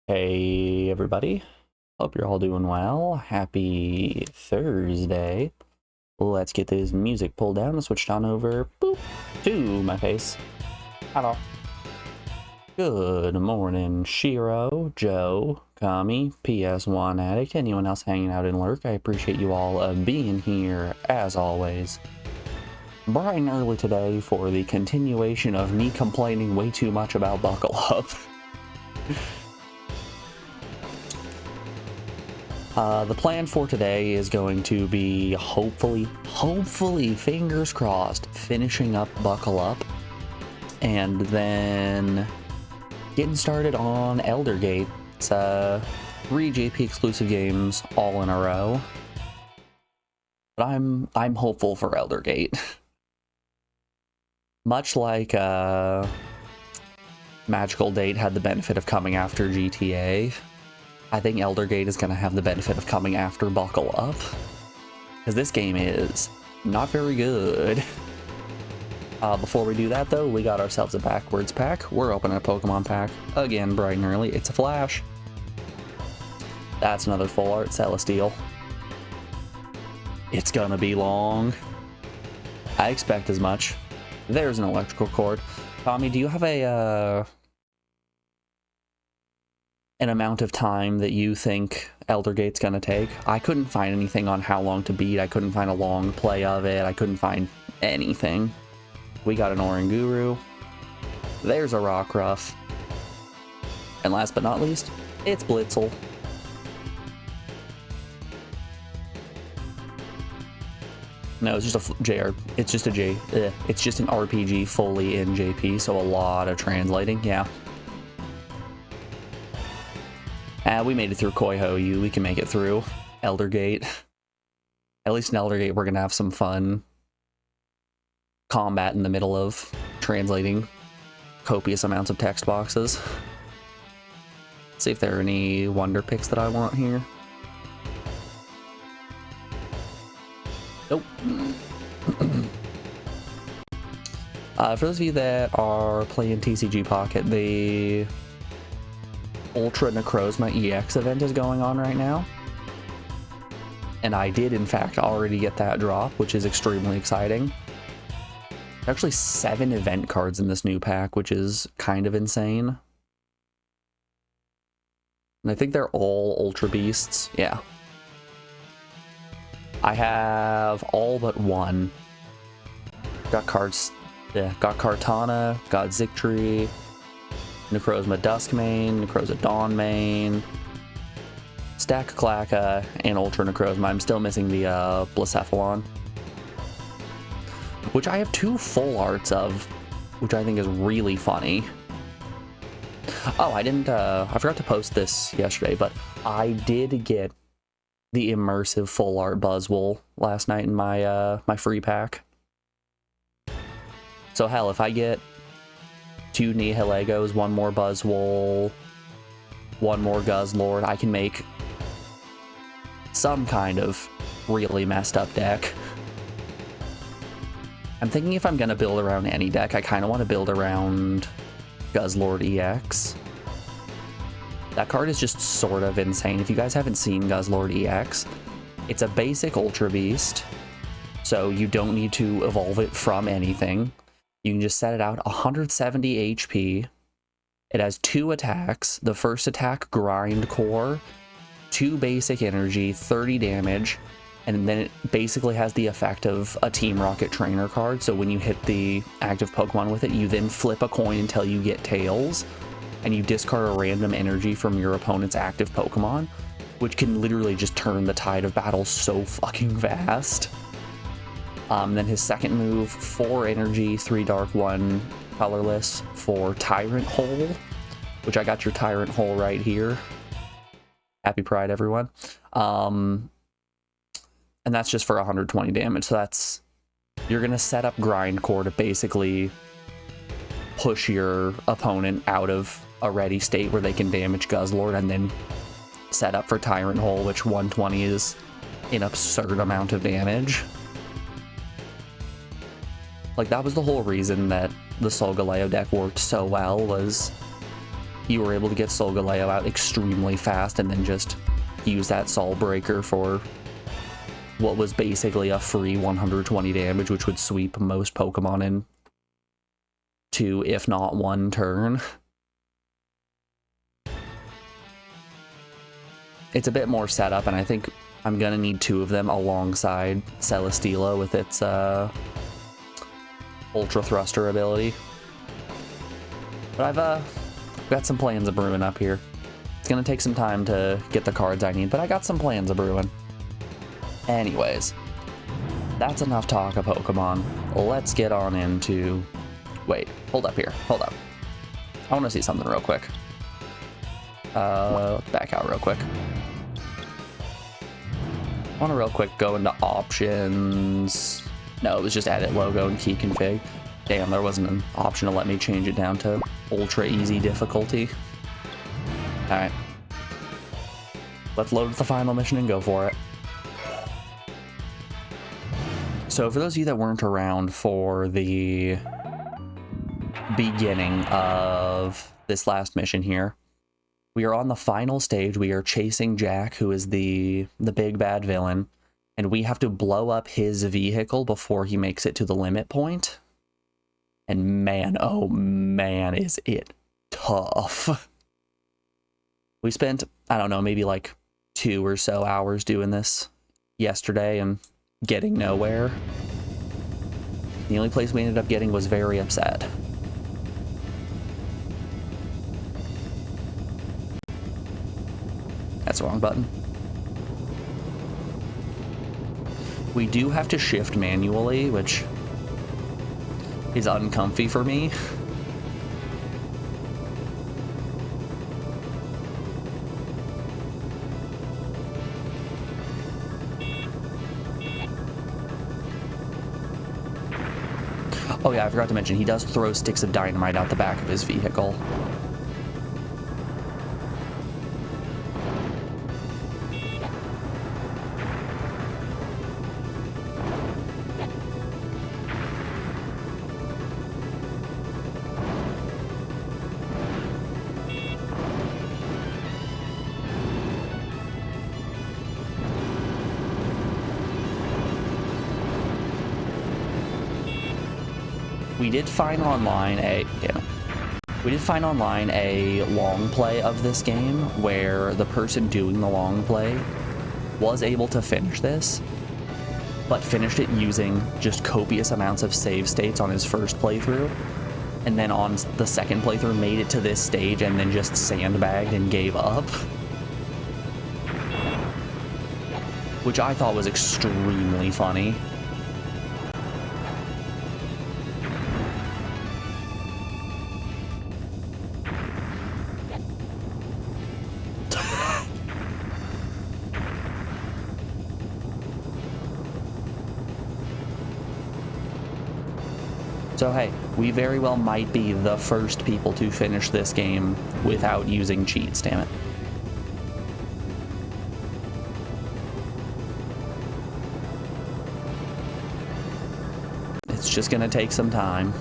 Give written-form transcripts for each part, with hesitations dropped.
Hey everybody, hope you're all doing well. Happy Thursday. Let's get this music pulled down and switched on over boop, to my face. Hello. Good morning, Shiro, Joe, Kami, ps1 Addict, anyone else hanging out in Lurk. I appreciate you all being here as always. Bright and early today for the continuation of me complaining way too much about Buckle Up. The plan for today is going to be hopefully, fingers crossed, finishing up Buckle Up, and then getting started on Eldergate. It's 3 JP exclusive games all in a row, but I'm hopeful for Eldergate. Much like Magical Date had the benefit of coming after GTA, I think Eldergate is going to have the benefit of coming after Buckle Up, because this game is not very good. Before we do that, though, we got ourselves a backwards pack. We're opening a Pokemon pack, again, bright and early. It's a Flash. That's another full art Celesteal. It's gonna be long. I expect as much. There's an electrical cord. Tommy, do you have an amount of time that you think Eldergate's gonna take? I couldn't find anything on how long to beat. I couldn't find a long play of it. I couldn't find anything. We got an Oranguru. There's a Rockruff. And last but not least, it's Blitzel. No, it's just a JR. It's just a it's just an RPG fully in JP, so a lot of translating. Yeah. We made it through Koiho-yu. We can make it through Eldergate. At least in Eldergate, we're gonna have some fun combat in the middle of translating copious amounts of text boxes. Let's see if there are any wonder picks that I want here. Nope. For those of you that are playing TCG Pocket, the Ultra Necrozma EX event is going on right now. And I did, in fact, already get that drop, which is extremely exciting. There's actually 7 event cards in this new pack, which is kind of insane. And I think they're all Ultra Beasts. Yeah. I have all but one. Got cards. Yeah, got Kartana, got Zictree, Necrozma Duskmane, Necrozma Dawnmane, Stack Clacka, and Ultra Necrozma. I'm still missing the Blacephalon, which I have 2 full arts of, which I think is really funny. Oh, I forgot to post this yesterday, but I did get the immersive full art Buzzwole last night in my my free pack. So hell, if I get 2 Nihilegos, 1 more Buzzwole, 1 more Guzzlord, I can make some kind of really messed up deck. I'm thinking if I'm gonna build around any deck, I kind of want to build around Guzzlord EX. That card is just sort of insane. If you guys haven't seen Guzzlord EX, it's a basic Ultra Beast, so you don't need to evolve it from anything. You can just set it out 170 HP. It has 2 attacks. The first attack, Grind Core, 2 basic energy, 30 damage, and then it basically has the effect of a Team Rocket trainer card. So when you hit the active Pokemon with it, you then flip a coin until you get Tails, and you discard a random energy from your opponent's active Pokemon, which can literally just turn the tide of battle so fucking fast. Then his second move, 4 energy, 3 dark, 1 colorless for Tyrant Hole, which I got your Tyrant Hole right here. Happy Pride, everyone. And that's just for 120 damage. So that's, you're gonna set up Grindcore to basically push your opponent out of a ready state where they can damage Guzzlord, and then set up for Tyrant Hole, which 120 is an absurd amount of damage. Like, that was the whole reason that the Solgaleo deck worked so well, was you were able to get Solgaleo out extremely fast and then just use that Soul Breaker for what was basically a free 120 damage, which would sweep most Pokemon in 2, if not 1 turn. It's a bit more setup, and I think I'm gonna need 2 of them alongside Celesteela with its Ultra Thruster ability. But I've got some plans of brewing up here. It's gonna take some time to get the cards I need, but I got some plans of brewing. Anyways, that's enough talk of Pokemon. Let's get on into... Wait, hold up here. Hold up. I want to see something real quick. Let's back out real quick. I want to real quick go into options. No, it was just edit logo and key config. Damn, there wasn't an option to let me change it down to ultra easy difficulty. Alright. Let's load the final mission and go for it. So for those of you that weren't around for the beginning of this last mission here, we are on the final stage. We are chasing Jack, who is the big bad villain, and we have to blow up his vehicle before he makes it to the limit point. And man, oh man, is it tough. We spent, I don't know, maybe like 2 or so hours doing this yesterday and getting nowhere. The only place we ended up getting was very upset. That's the wrong button. We do have to shift manually, which is uncomfy for me. Oh yeah, I forgot to mention, he does throw sticks of dynamite out the back of his vehicle. We did find online a long play of this game where the person doing the long play was able to finish this, but finished it using just copious amounts of save states on his first playthrough, and then on the second playthrough made it to this stage and then just sandbagged and gave up, which I thought was extremely funny. So hey, we very well might be the first people to finish this game without using cheats, damn it. It's just gonna take some time.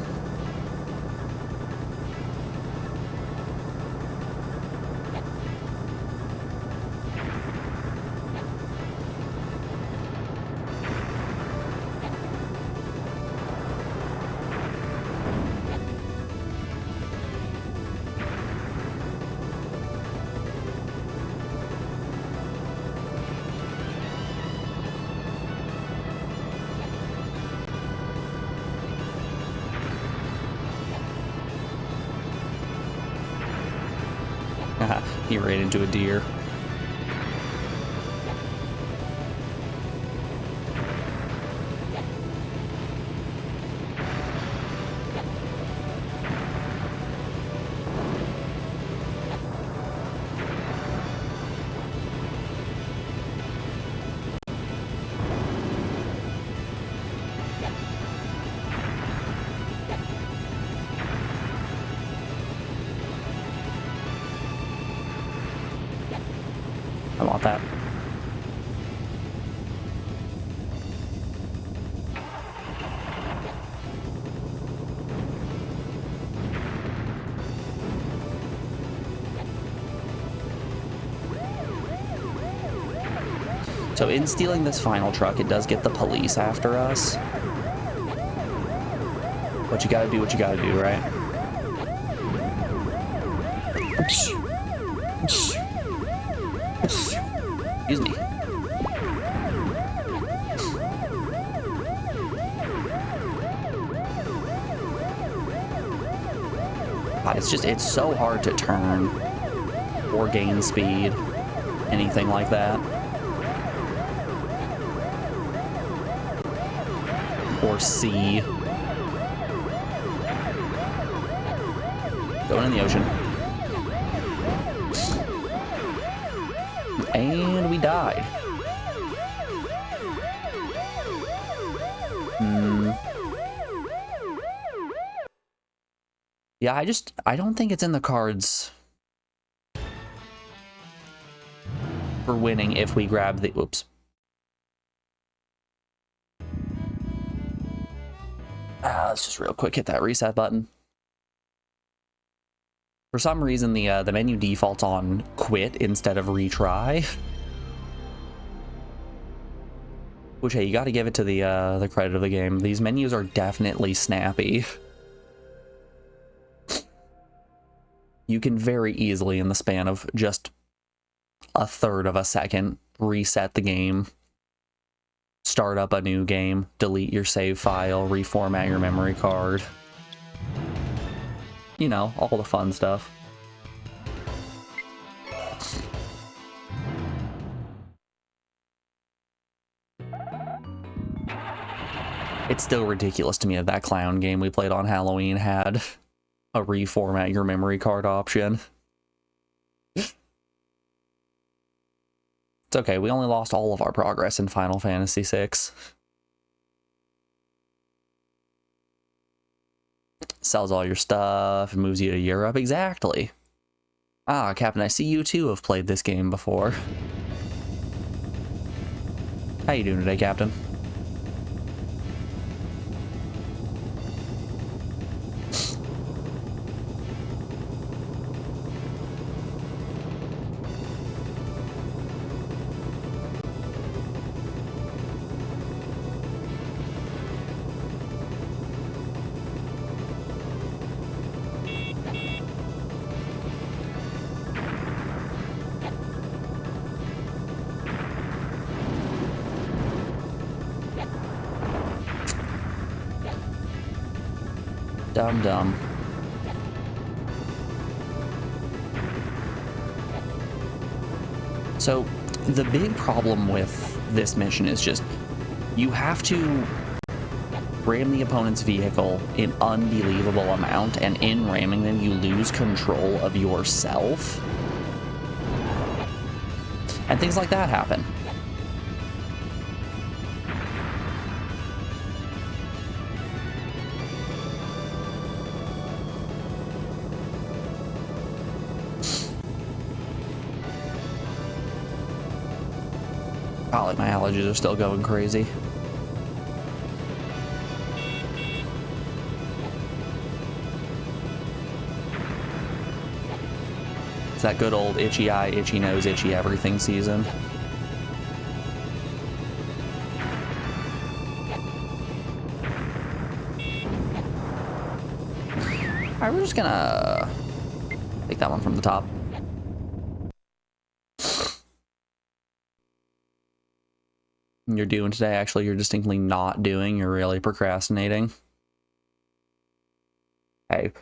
He ran into a deer. I want that. So in stealing this final truck, it does get the police after us. But you gotta do what you gotta do, right? Excuse me. God, it's so hard to turn or gain speed, anything like that. Or see. Going in the ocean. And we died. Yeah, I don't think it's in the cards for winning if we grab the, oops. Let's just real quick hit that reset button. For some reason, the menu defaults on quit instead of retry. Which, hey, you got to give it to the credit of the game. These menus are definitely snappy. You can very easily, in the span of just a third of a second, reset the game, start up a new game, delete your save file, reformat your memory card. You know, all the fun stuff. It's still ridiculous to me that clown game we played on Halloween had a reformat your memory card option. It's okay, we only lost all of our progress in Final Fantasy VI. Sells all your stuff and moves you to Europe. Exactly. Ah, Captain, I see you too have played this game before. How you doing today, Captain? Dumb. So, the big problem with this mission is just, you have to ram the opponent's vehicle in unbelievable amount, and in ramming them, you lose control of yourself. And things like that happen. Oh, like my allergies are still going crazy. It's that good old itchy eye, itchy nose, itchy everything season. Alright, we're just gonna take that one from the top. You're doing today, actually, you're distinctly not doing, you're really procrastinating. Hey,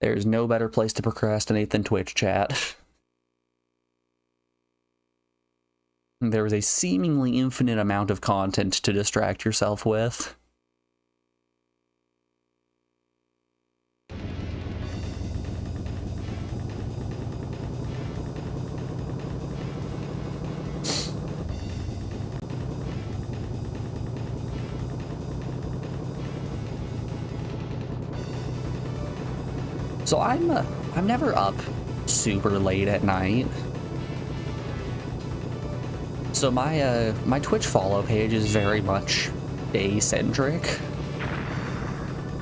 there's no better place to procrastinate than Twitch chat. There is a seemingly infinite amount of content to distract yourself with. So I'm never up super late at night. So my Twitch follow page is very much day-centric.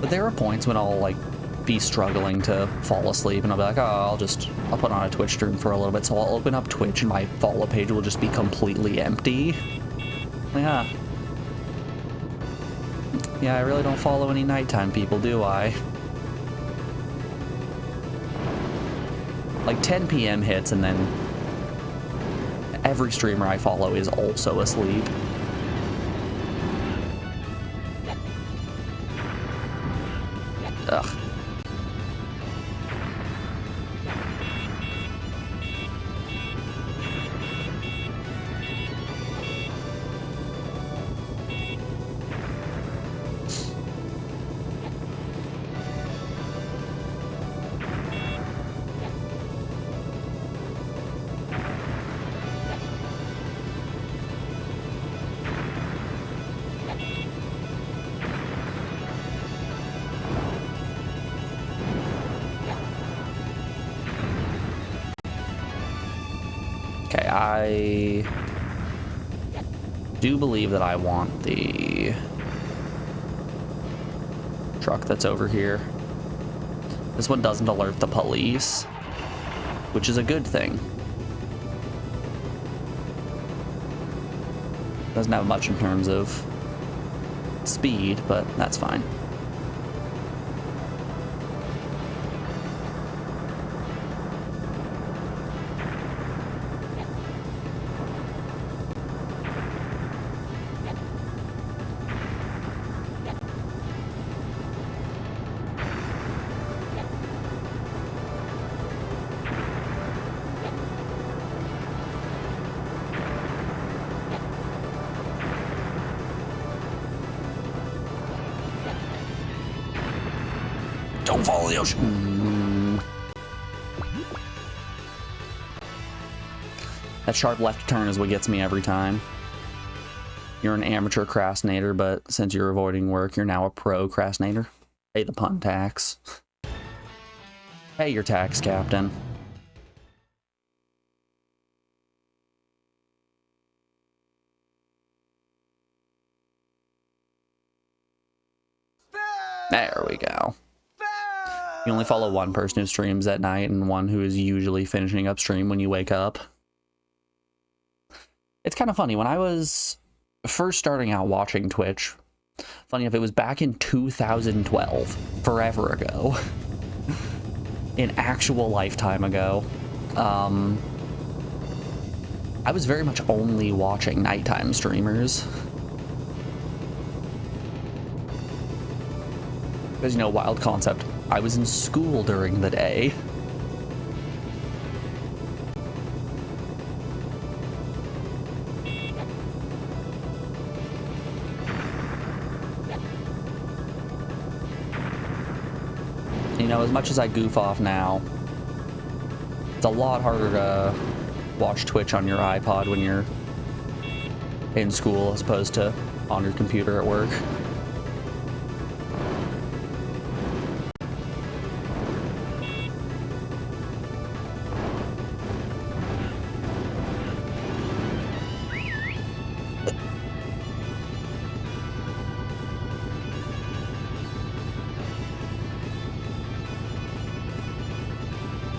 But there are points when I'll like be struggling to fall asleep and I'll be like, oh, I'll put on a Twitch stream for a little bit. So I'll open up Twitch and my follow page will just be completely empty. Yeah. Yeah, I really don't follow any nighttime people, do I? Like 10 p.m. hits and then every streamer I follow is also asleep. Ugh. Okay, I do believe that I want the truck that's over here. This one doesn't alert the police, which is a good thing. Doesn't have much in terms of speed, but that's fine. Don't follow the ocean. That sharp left turn is what gets me every time. You're an amateur crastinator, but since you're avoiding work, you're now a pro crastinator. Pay the pun tax. Pay your tax, Captain. There we go. You only follow one person who streams at night and one who is usually finishing up stream when you wake up. It's kind of funny. When I was first starting out watching Twitch, funny enough, it was back in 2012, forever ago. An actual lifetime ago. I was very much only watching nighttime streamers. Because, you know, wild concept. I was in school during the day. You know, as much as I goof off now, it's a lot harder to watch Twitch on your iPod when you're in school as opposed to on your computer at work.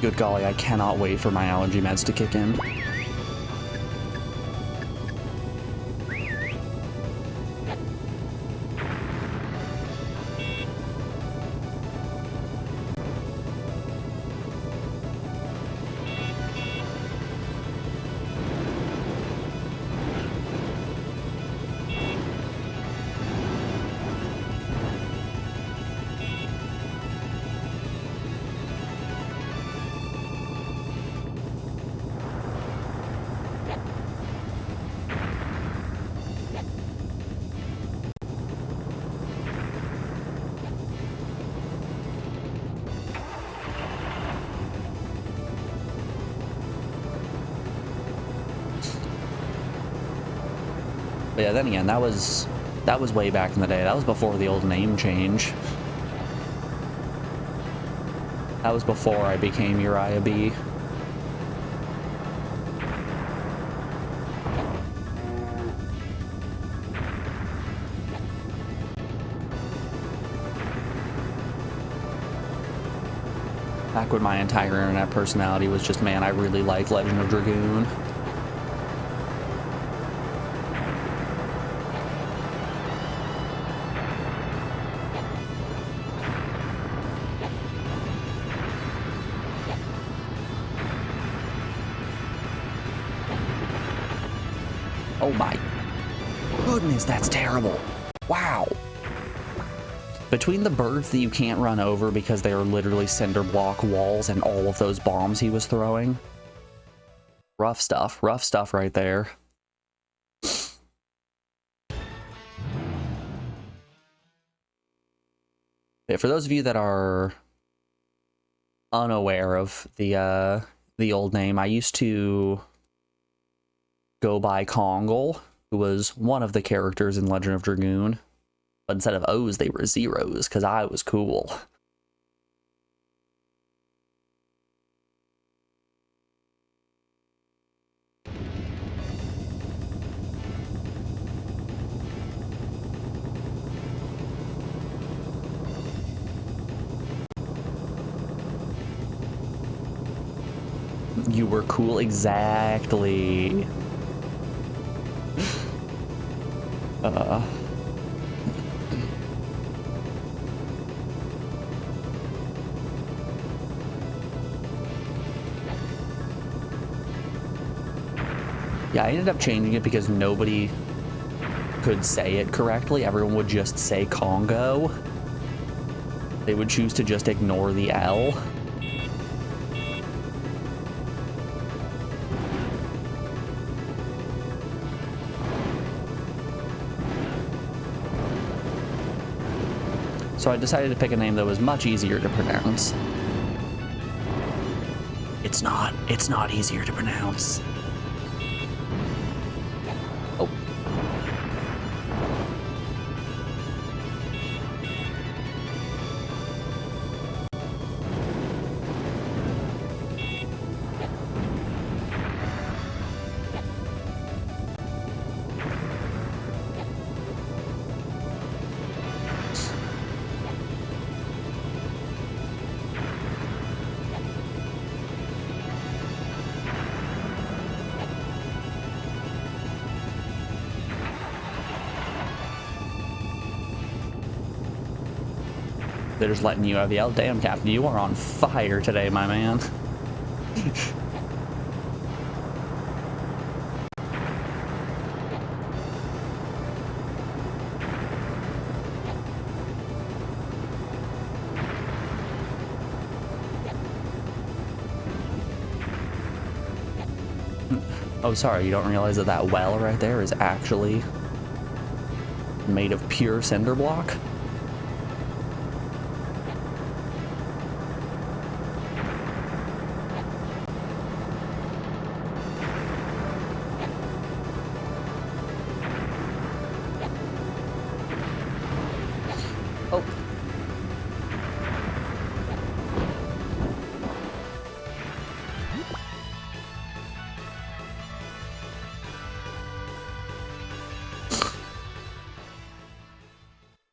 Good golly, I cannot wait for my allergy meds to kick in. But yeah, then again, that was way back in the day. That was before the old name change. That was before I became Uriah B. Back when my entire internet personality was just, man, I really like Legend of Dragoon. Oh my goodness, that's terrible. Wow. Between the birds that you can't run over because they are literally cinder block walls and all of those bombs he was throwing. Rough stuff right there. Yeah, for those of you that are unaware of the old name, I used to go by Kongle, who was one of the characters in Legend of Dragoon. But instead of O's, they were zeros, because I was cool. You were cool, exactly. Yeah, I ended up changing it because nobody could say it correctly. Everyone would just say Congo. They would choose to just ignore the L. So I decided to pick a name that was much easier to pronounce. It's not easier to pronounce. Oh. They're just letting you have the L. Damn, Captain, you are on fire today, my man. Oh, sorry, you don't realize that that well right there is actually made of pure cinder block? Oh.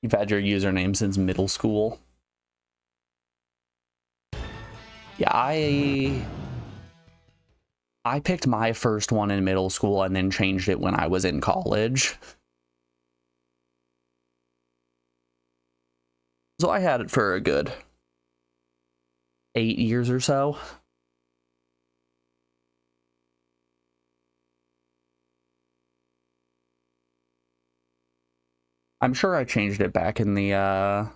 You've had your username since middle school. Yeah, I picked my first one in middle school and then changed it when I was in college. So I had it for a good 8 years or so. I'm sure I changed it back in the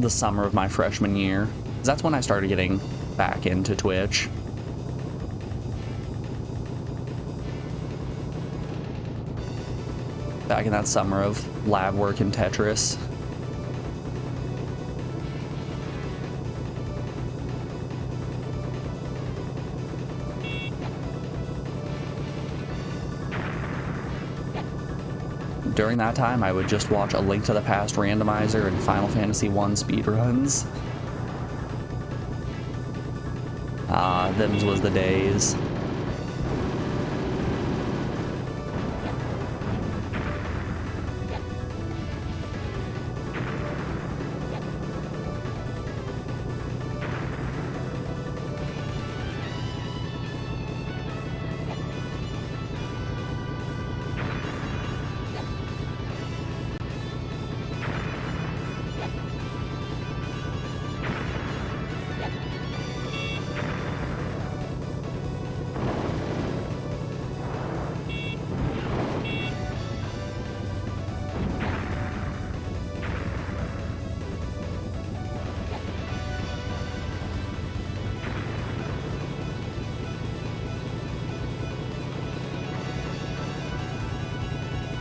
summer of my freshman year. That's when I started getting back into Twitch. Back in that summer of lab work and Tetris. During that time, I would just watch A Link to the Past randomizer and Final Fantasy I speedruns. Them's was the days.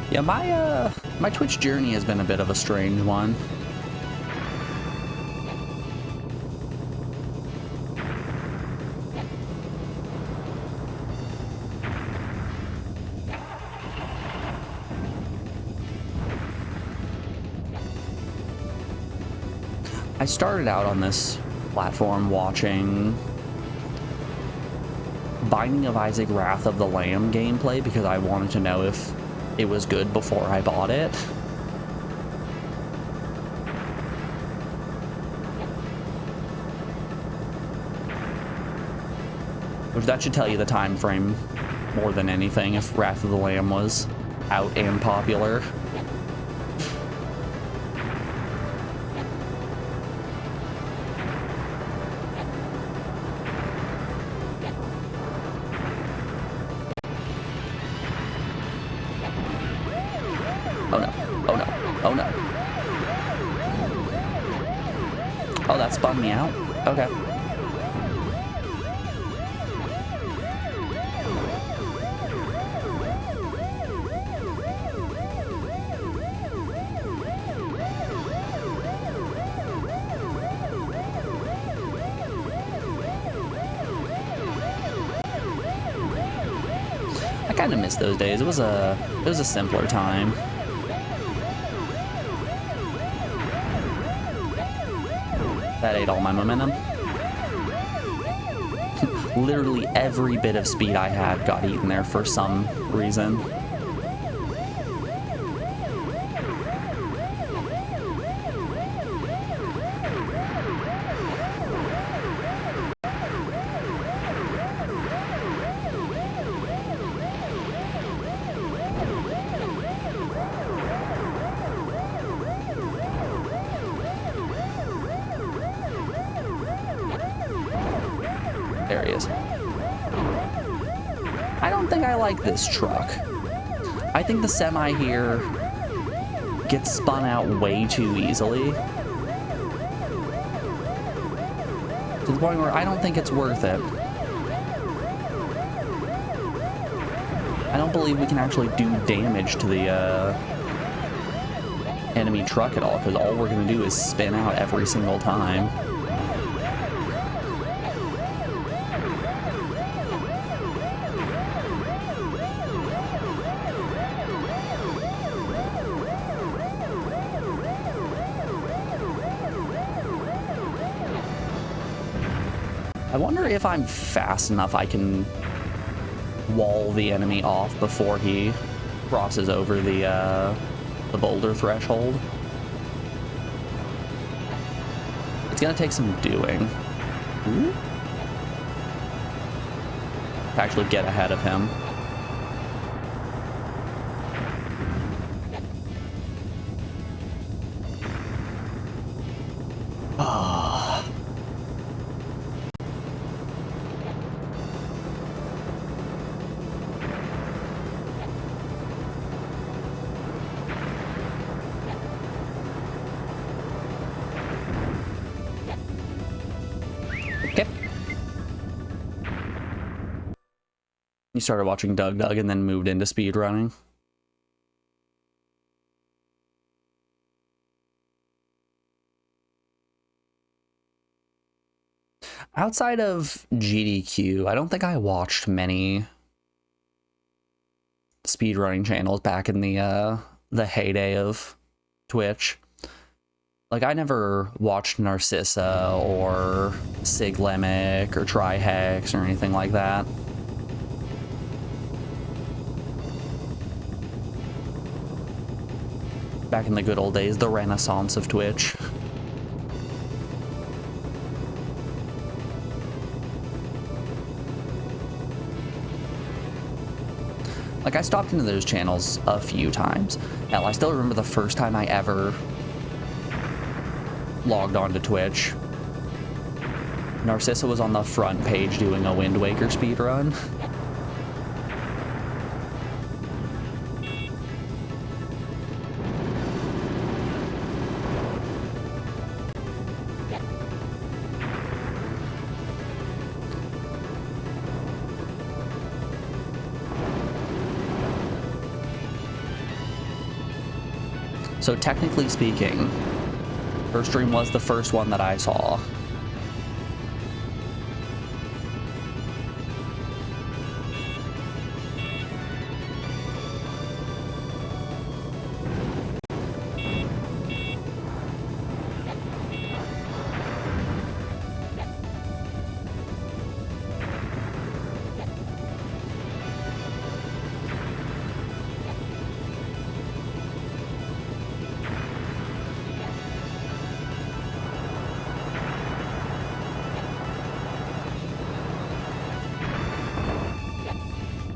Yeah, my Twitch journey has been a bit of a strange one. I started out on this platform watching Binding of Isaac Wrath of the Lamb gameplay because I wanted to know if it was good before I bought it. Which that should tell you the time frame more than anything if Wrath of the Lamb was out and popular. Oh no, oh no, oh no. Oh, that spun me out? Okay. I kind of miss those days. It was a simpler time. That ate all my momentum. Literally every bit of speed I had got eaten there for some reason. There he is. I don't think I like this truck. I think the semi here gets spun out way too easily. To the point where I don't think it's worth it. I don't believe we can actually do damage to the enemy truck at all, because all we're going to do is spin out every single time. I wonder if I'm fast enough I can wall the enemy off before he crosses over the boulder threshold. It's gonna take some doing. Ooh. To actually get ahead of him. You started watching Doug and then moved into speedrunning. Outside of GDQ, I don't think I watched many speedrunning channels back in the heyday of Twitch. Like, I never watched Narcissa or Siglemic or Trihex or anything like that. Back in the good old days, the renaissance of Twitch. Like, I stopped into those channels a few times. Hell, I still remember the first time I ever logged on to Twitch. Narcissa was on the front page doing a Wind Waker speedrun. So technically speaking, her stream was the first one that I saw.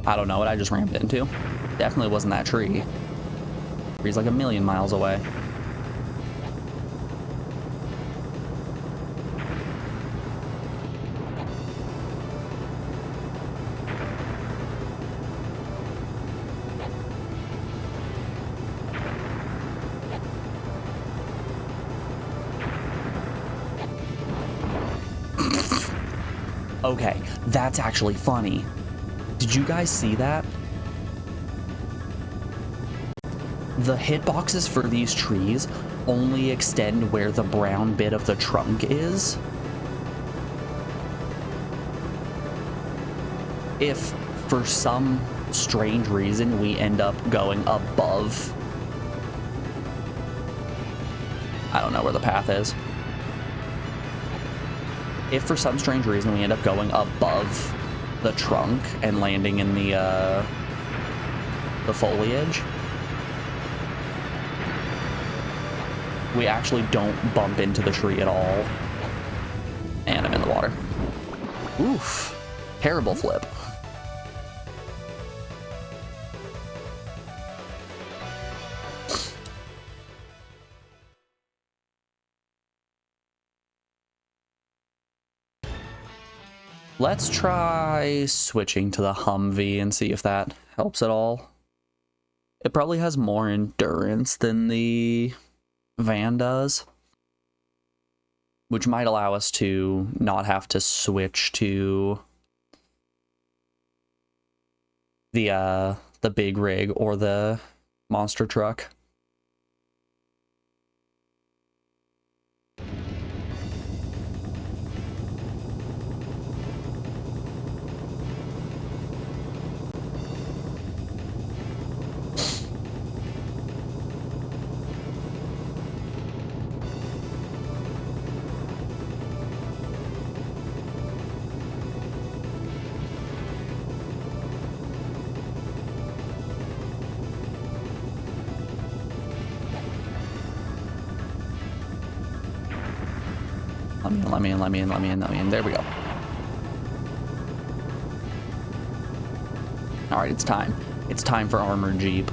I don't know what I just rammed into. Definitely wasn't that tree. Tree's like a million miles away. Okay, that's actually funny. Did you guys see that? The hitboxes for these trees only extend where the brown bit of the trunk is. If for some strange reason we end up going above, I don't know where the path is. If for some strange reason we end up going above the trunk and landing in the foliage, we actually don't bump into the tree at all. And I'm in the water. Oof. Terrible flip. Let's try switching to the Humvee and see if that helps at all. It probably has more endurance than the van does, which might allow us to not have to switch to the big rig or the monster truck. Let me in. There we go. All right, it's time. It's time for Armored Jeep.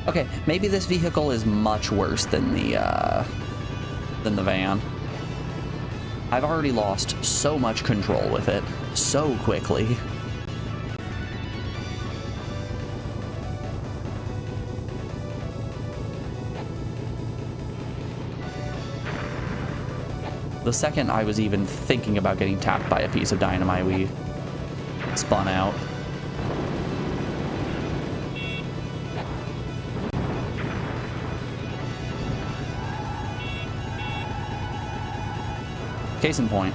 Okay, maybe this vehicle is much worse than the van. I've already lost so much control with it so quickly. The second I was even thinking about getting tapped by a piece of dynamite, we spun out. Case in point.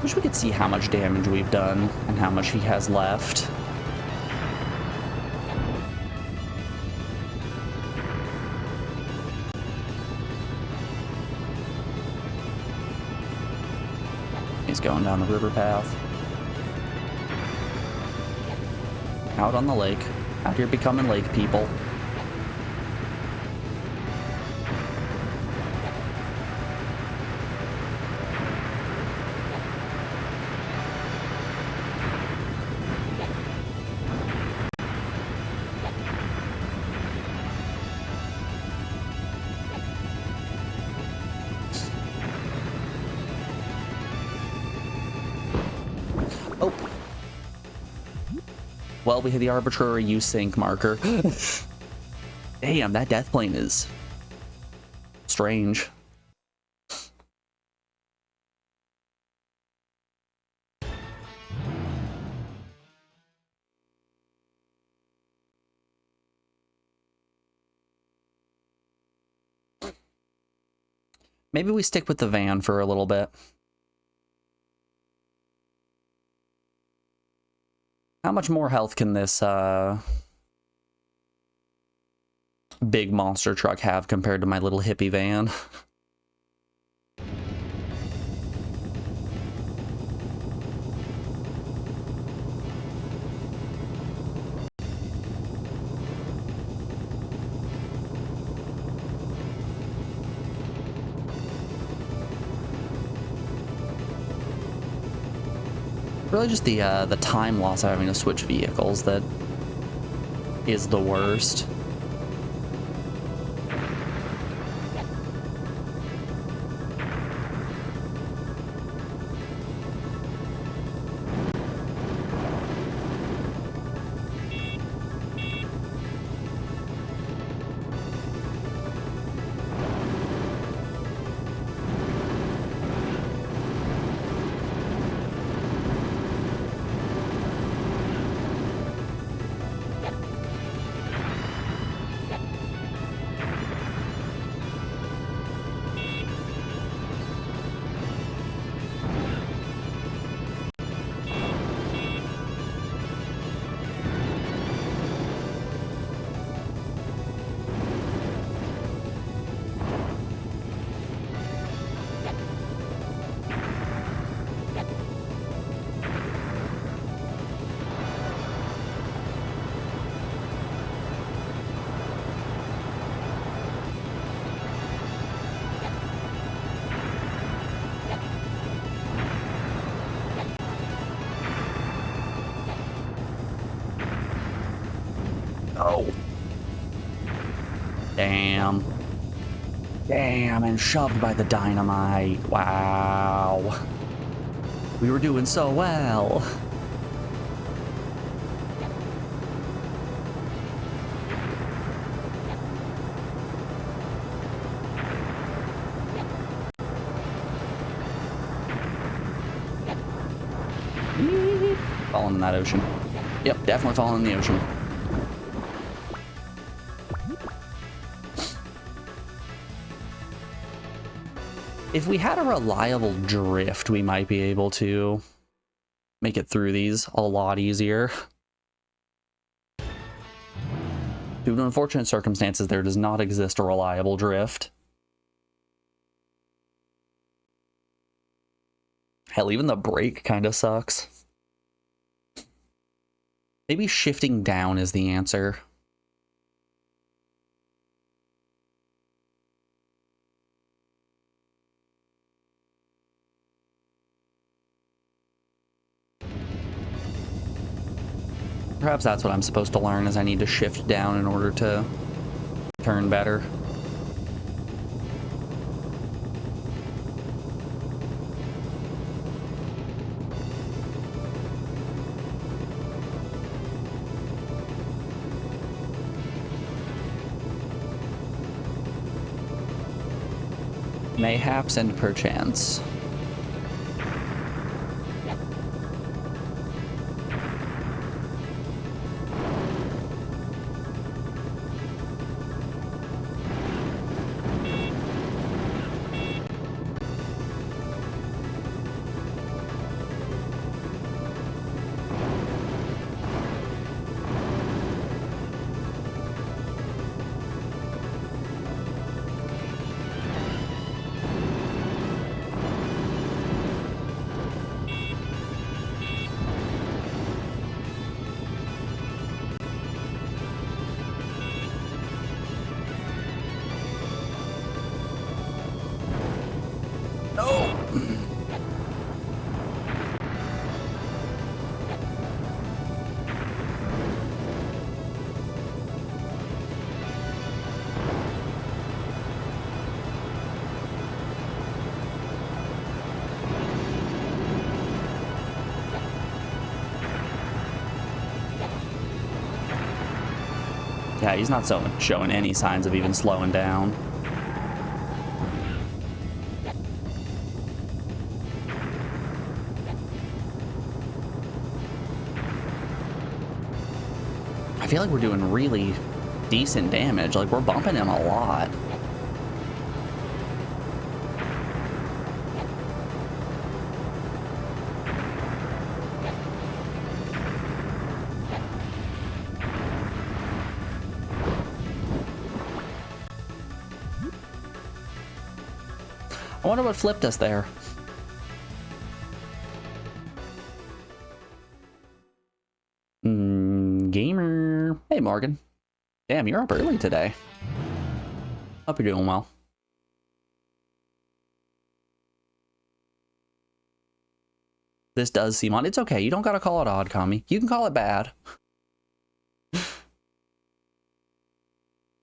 Wish we could see how much damage we've done and how much he has left. He's going down the river path. Out on the lake. Out here becoming lake people. Oh. Well, we hit the arbitrary you sink marker. Damn, that death plane is strange. Maybe we stick with the van for a little bit. How much more health can this big monster truck have compared to my little hippie van? Really just the time loss of having to switch vehicles that is the worst. Oh. Damn. Damn, and shoved by the dynamite. Wow. We were doing so well. Falling in that ocean. Yep, definitely falling in the ocean. If we had a reliable drift, we might be able to make it through these a lot easier. Due to unfortunate circumstances, there does not exist a reliable drift. Hell, even the brake kind of sucks. Maybe shifting down is the answer. Perhaps that's what I'm supposed to learn, is I need to shift down in order to turn better. Mayhaps and perchance. Yeah, he's not showing any signs of even slowing down. I feel like we're doing really decent damage. Like, we're bumping him a lot. I wonder what flipped us there. Gamer. Hey, Morgan. Damn, you're up early today. Hope you're doing well. This does seem odd. It's okay. You don't gotta call it odd, Kami. You can call it bad.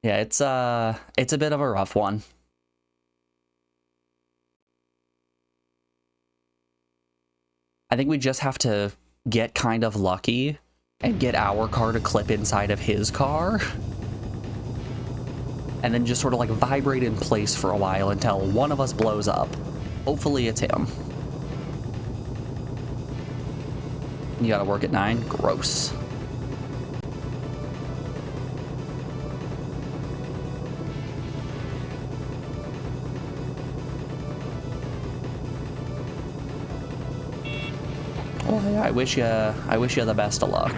Yeah, it's a bit of a rough one. I think we just have to get kind of lucky and get our car to clip inside of his car. And then just sort of like vibrate in place for a while until one of us blows up. Hopefully it's him. You gotta work at 9? Gross. Well, yeah, I wish you the best of luck.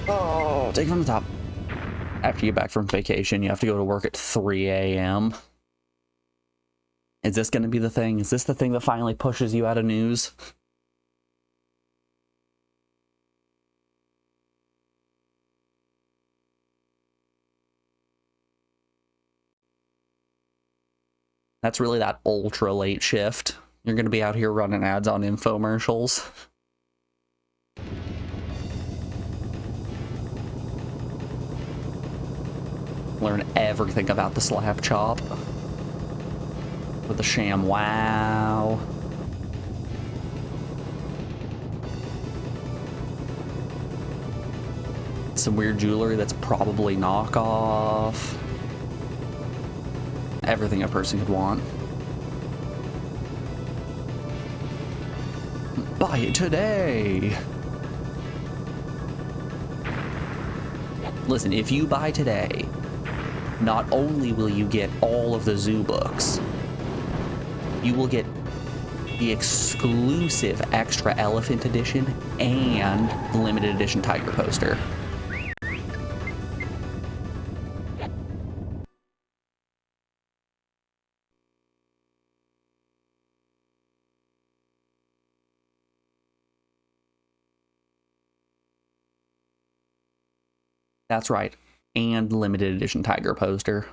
Oh, take it from the top. After you get back from vacation, you have to go to work at 3 a.m. Is this going to be the thing? Is this the thing that finally pushes you out of news? That's really that ultra late shift. You're going to be out here running ads on infomercials. Learn everything about the slap chop. With the sham wow. Some weird jewelry that's probably knockoff. Everything a person could want. Buy it today! Listen, if you buy today, not only will you get all of the zoo books, you will get the exclusive extra elephant edition and the limited edition tiger poster. That's right, and limited edition tiger poster.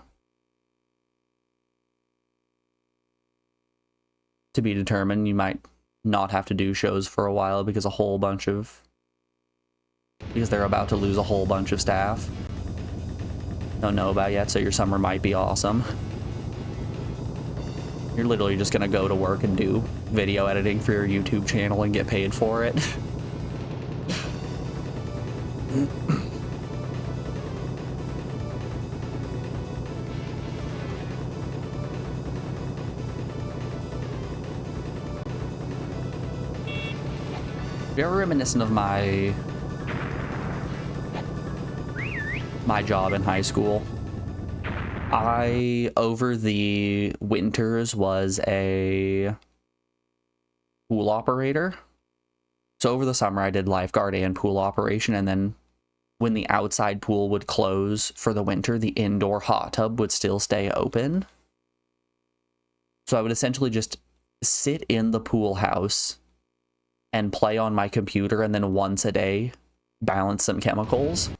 To be determined, you might not have to do shows for a while because they're about to lose a whole bunch of staff. Don't know about yet, so your summer might be awesome. You're literally just gonna go to work and do video editing for your YouTube channel and get paid for it. Very reminiscent of my job in high school. I, over the winters, was a pool operator. So over the summer, I did lifeguard and pool operation, and then when the outside pool would close for the winter, the indoor hot tub would still stay open. So I would essentially just sit in the pool house and play on my computer, and then once a day balance some chemicals,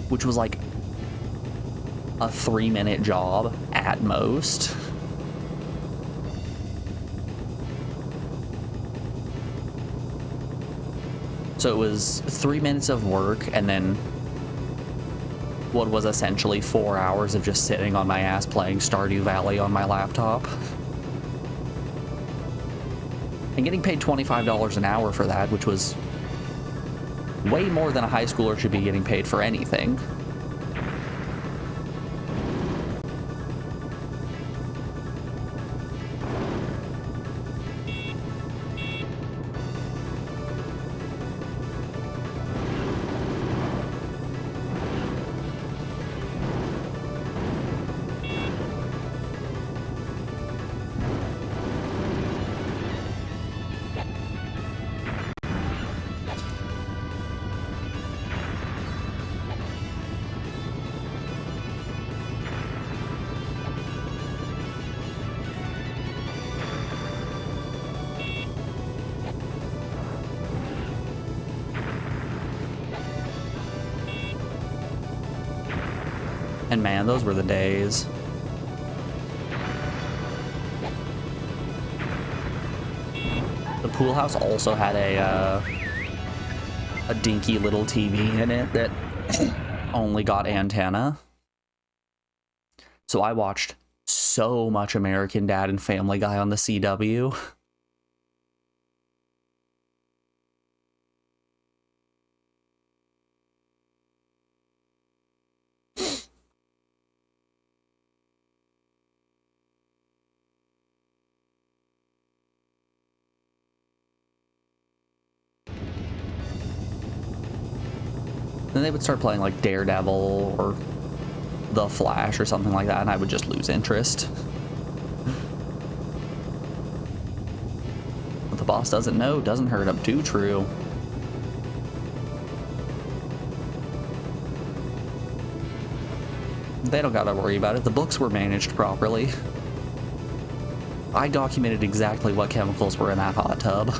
which was like a 3-minute job at most. So it was 3 minutes of work and then what was essentially 4 hours of just sitting on my ass playing Stardew Valley on my laptop. And getting paid $25 an hour for that, which was way more than a high schooler should be getting paid for anything. And man, those were the days. The pool house also had a dinky little TV in it that only got antenna. So I watched so much American Dad and Family Guy on the CW. Then they would start playing like Daredevil or The Flash or something like that, and I would just lose interest. What the boss doesn't know doesn't hurt him. Too true. They don't gotta worry about it. The books were managed properly. I documented exactly what chemicals were in that hot tub.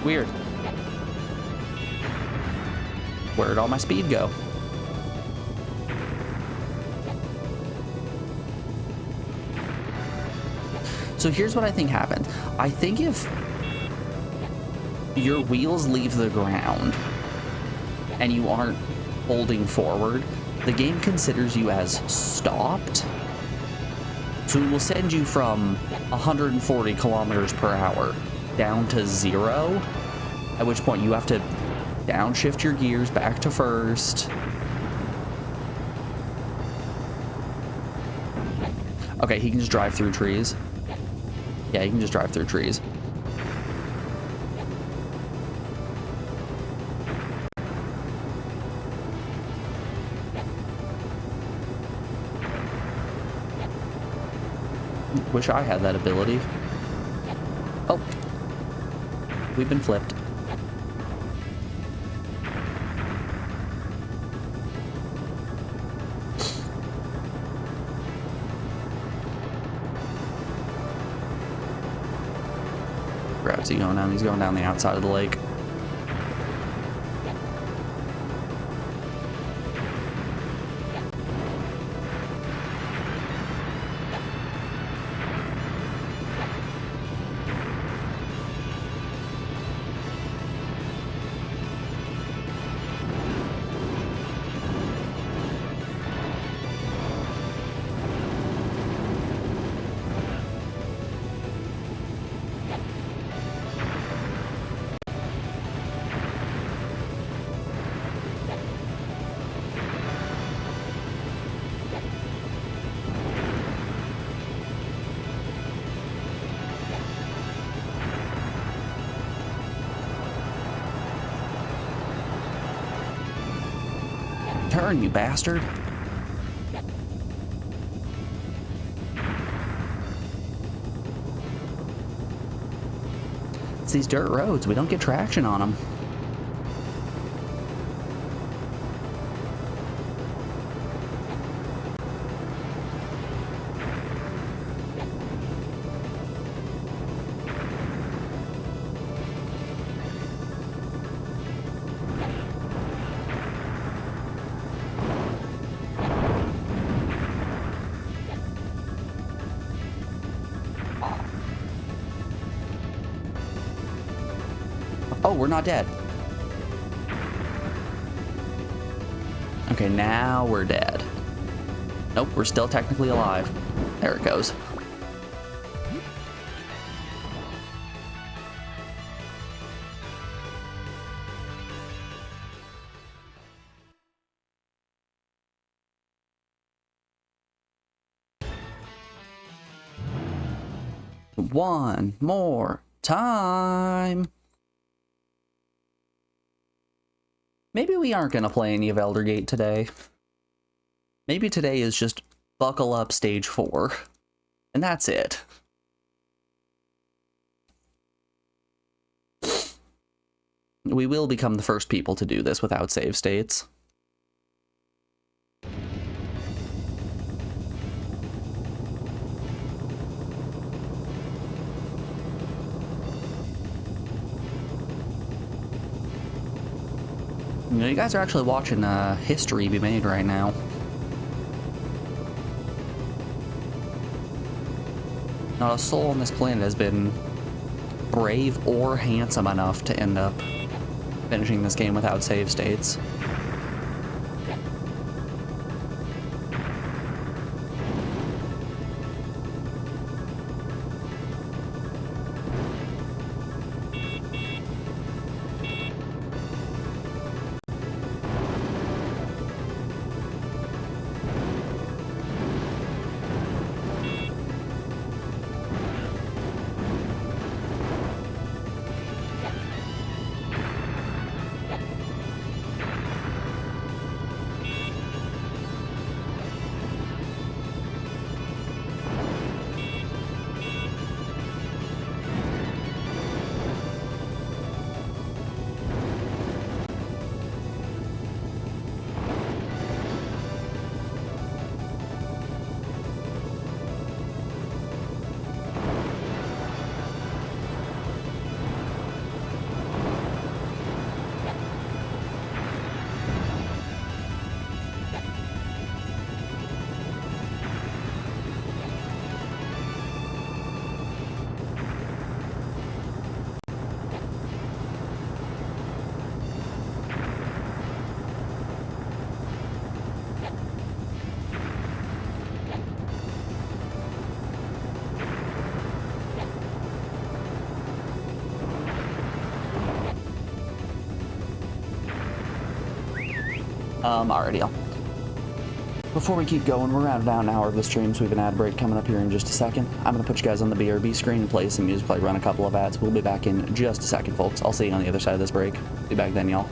Weird. Where'd all my speed go? So here's what I think happened. I think if your wheels leave the ground and you aren't holding forward, the game considers you as stopped. So it will send you from 140 kilometers per hour down to 0, at which point you have to downshift your gears back to first. Okay, he can just drive through trees. Yeah, he can just drive through trees. Wish I had that ability. Oh. We've been flipped. Where's he going down? He's going down the outside of the lake. turn, you bastard. It's these dirt roads. We don't get traction on them. Oh, we're not dead. Okay, now we're dead. Nope, we're still technically alive. There it goes. One more time. Maybe we aren't going to play any of Eldergate today. Maybe today is just buckle up stage 4. And that's it. We will become the first people to do this without save states. You know, you guys are actually watching history be made right now. Not a soul on this planet has been brave or handsome enough to end up finishing this game without save states. Alrighty, y'all. Before we keep going, we're around an hour of the stream, so we have an ad break coming up here in just a second. I'm going to put you guys on the BRB screen and play some music, run a couple of ads. We'll be back in just a second, folks. I'll see you on the other side of this break. Be back then, y'all.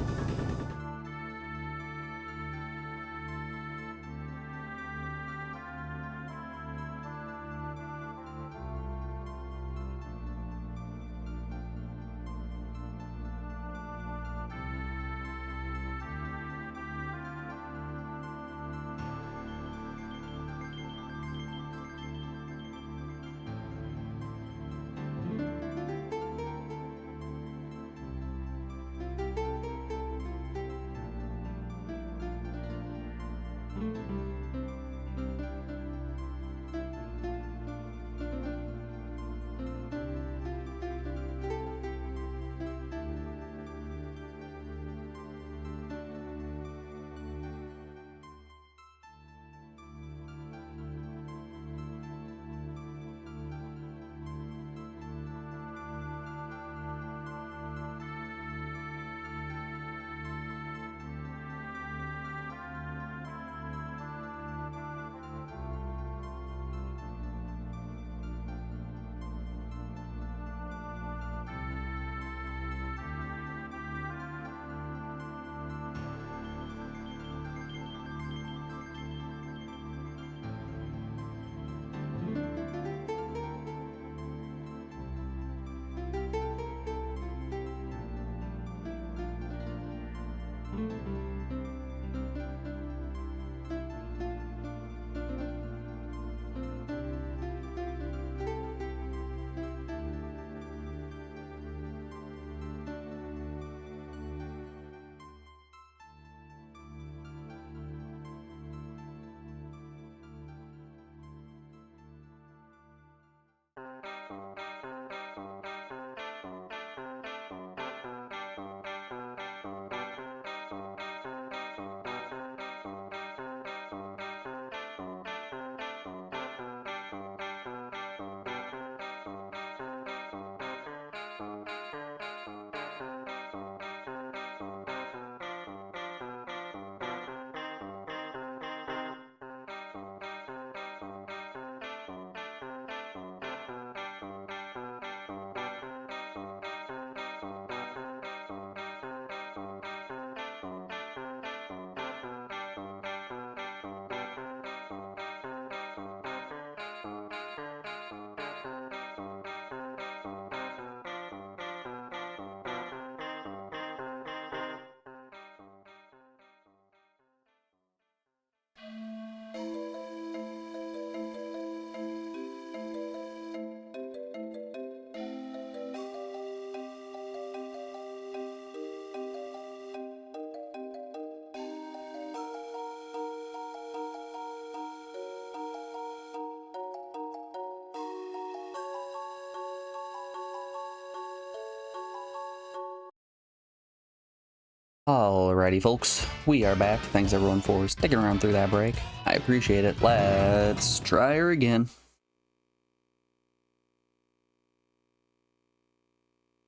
Alrighty, folks, we are back. Thanks everyone for sticking around through that break. I appreciate it. Let's try her again.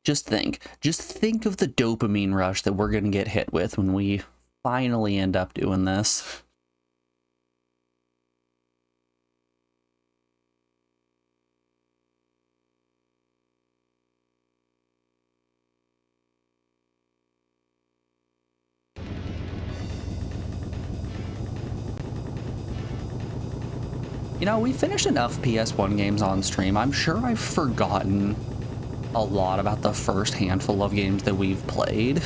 Just think of the dopamine rush that we're gonna get hit with when we finally end up doing this. You know, we finished enough PS1 games on stream. I'm sure I've forgotten a lot about the first handful of games that we've played.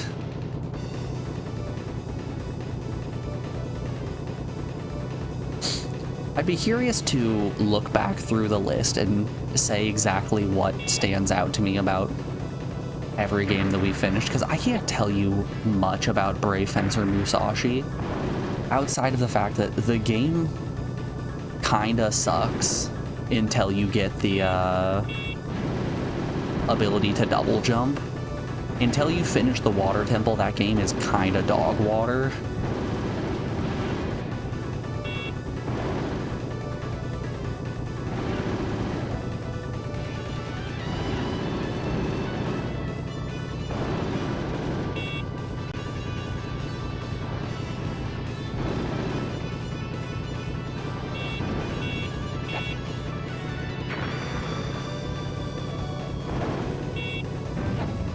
I'd be curious to look back through the list and say exactly what stands out to me about every game that we finished, because I can't tell you much about Brave Fencer Musashi outside of the fact that the game kinda sucks until you get the ability to double jump. Until you finish the water temple, that game is kinda dog water.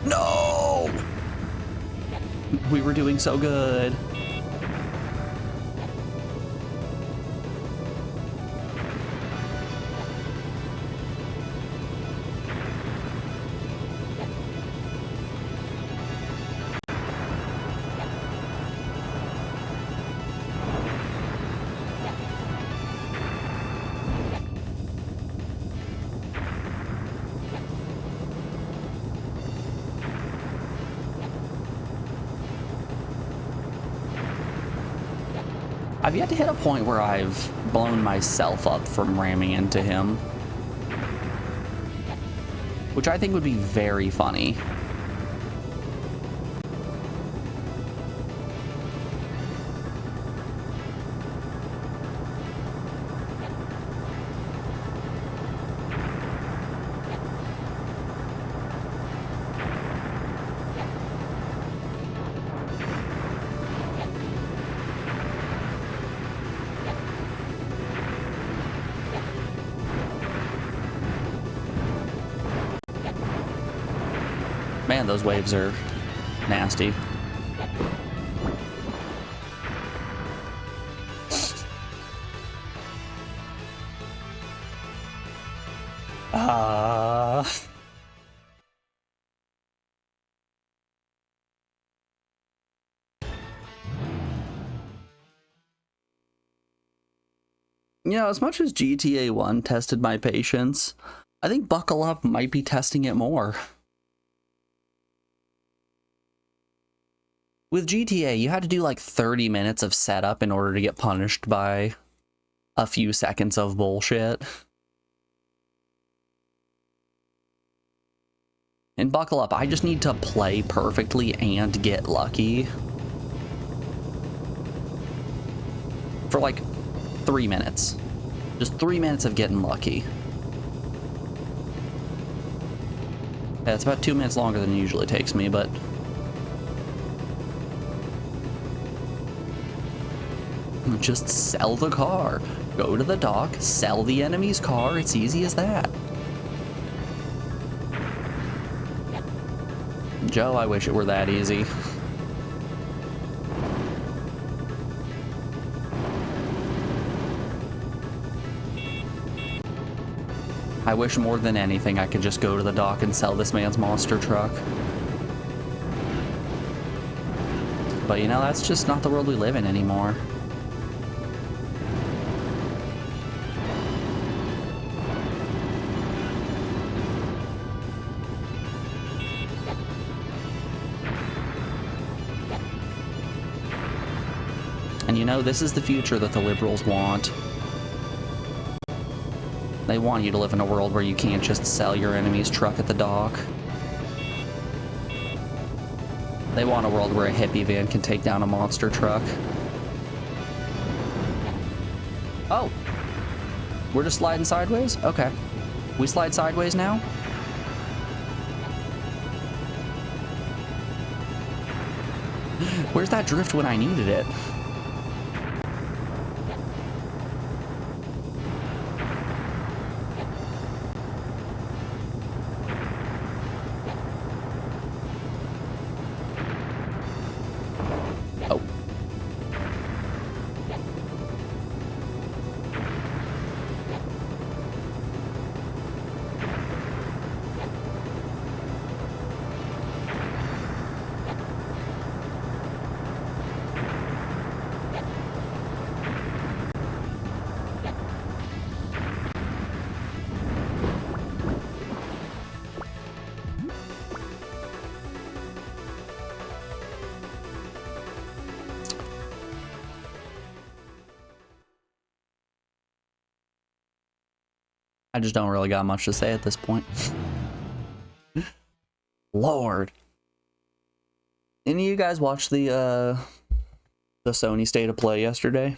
No! We were doing so good. I've yet to hit a point where I've blown myself up from ramming into him, which I think would be very funny. Man, those waves are nasty. You know, as much as GTA 1 tested my patience, I think Buckle Up might be testing it more. With GTA, you had to do like 30 minutes of setup in order to get punished by a few seconds of bullshit. In Buckle Up, I just need to play perfectly and get lucky for like 3 minutes. Just 3 minutes of getting lucky. Yeah, it's about 2 minutes longer than it usually takes me, but just sell the car. Go to the dock, sell the enemy's car. It's easy as that. Joe, I wish it were that easy. I wish more than anything I could just go to the dock and sell this man's monster truck. But you know, that's just not the world we live in anymore. And you know, this is the future that the liberals want. They want you to live in a world where you can't just sell your enemy's truck at the dock. They want a world where a hippie van can take down a monster truck. Oh. We're just sliding sideways? Okay. We slide sideways now? Where's that drift when I needed it? Oh. I just don't really got much to say at this point. Lord. Any of you guys watch the Sony State of Play yesterday?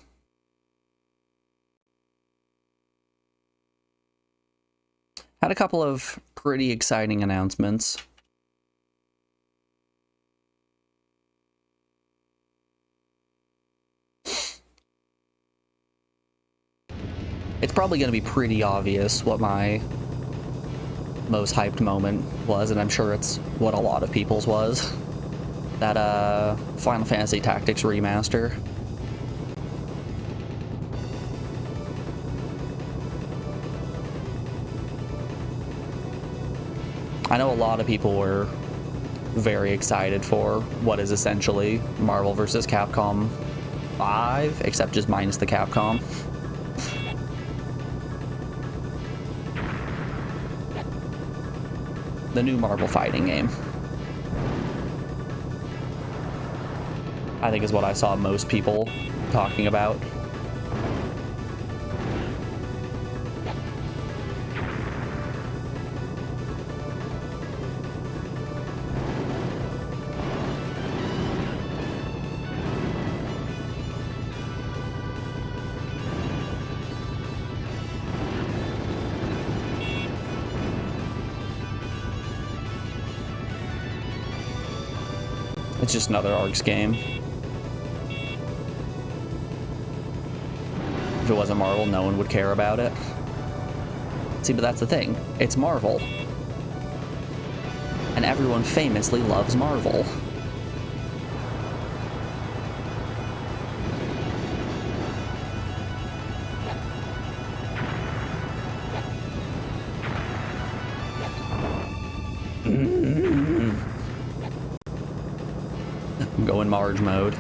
Had a couple of pretty exciting announcements. It's probably going to be pretty obvious what my most hyped moment was, and I'm sure it's what a lot of people's was. That Final Fantasy Tactics remaster. I know a lot of people were very excited for what is essentially Marvel vs. Capcom 5, except just minus the Capcom. The new Marvel fighting game, I think, is what I saw most people talking about. It's just another ARCS game. If it wasn't Marvel, no one would care about it. See, but that's the thing. It's Marvel. And everyone famously loves Marvel. I'm going Marge mode.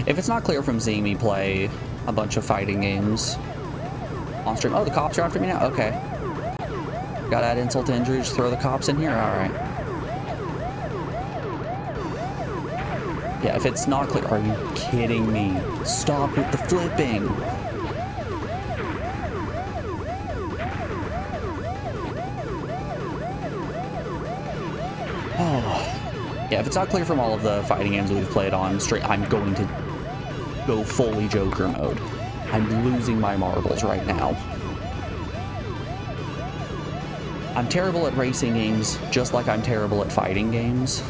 If it's not clear from seeing me play a bunch of fighting games on stream... Oh, the cops are after me now? Okay. Gotta add insult to injury, just throw the cops in here? Alright. Yeah, if it's not clear... Are you kidding me? Stop with the flipping! Oh. Yeah, if it's not clear from all of the fighting games we've played on stream, I'm going to go fully Joker mode. I'm losing my marbles right now. I'm terrible at racing games, just like I'm terrible at fighting games.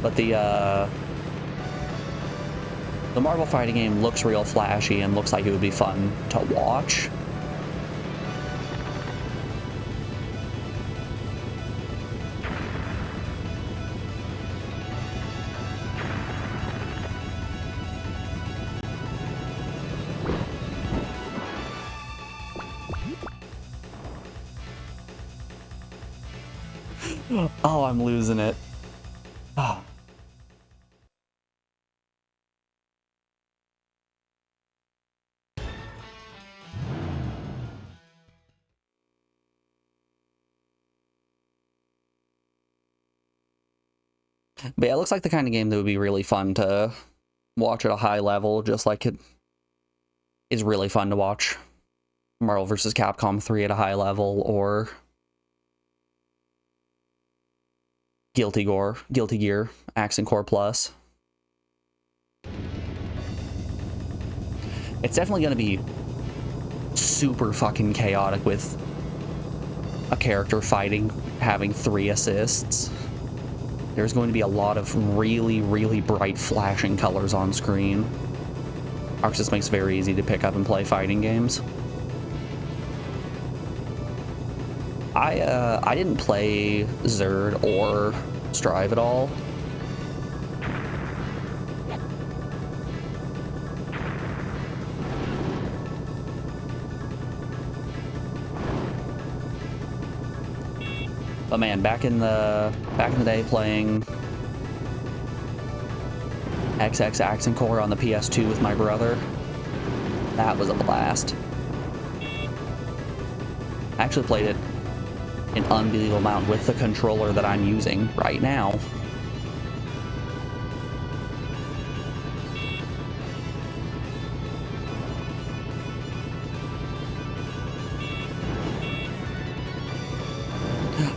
But the Marvel fighting game looks real flashy and looks like it would be fun to watch. Oh, I'm losing it. Oh. But yeah, it looks like the kind of game that would be really fun to watch at a high level, just like it is really fun to watch Marvel vs. Capcom 3 at a high level, or Guilty Gear, Accent Core Plus. It's definitely going to be super fucking chaotic with a character having 3 assists. There's going to be a lot of really, really bright flashing colors on screen. Arxis makes it very easy to pick up and play fighting games. I didn't play Zerd or Strive at all. But man, back in the day playing XX Accent Core on the PS2 with my brother, that was a blast. I actually played it an unbelievable amount with the controller that I'm using right now.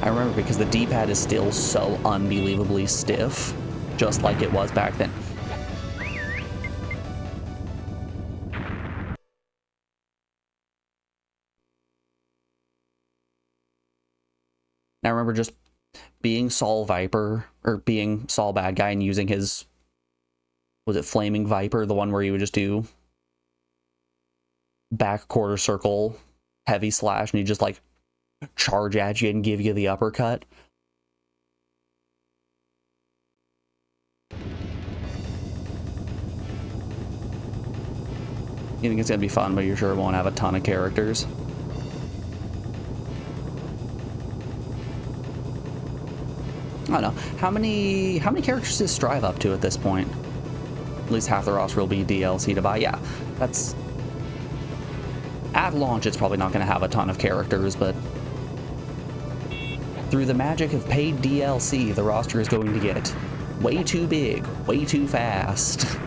I remember because the D-pad is still so unbelievably stiff, just like it was back then. I remember just being Saul Viper, or being Saul Bad Guy, and using his, was it Flaming Viper, the one where you would just do back quarter circle heavy slash and you just like charge at you and give you the uppercut. You think it's gonna be fun, but you sure won't have a ton of characters. I don't know. How many characters does Strive up to at this point? At least half the roster will be DLC to buy. Yeah, that's... At launch, it's probably not going to have a ton of characters, but through the magic of paid DLC, the roster is going to get way too big, way too fast.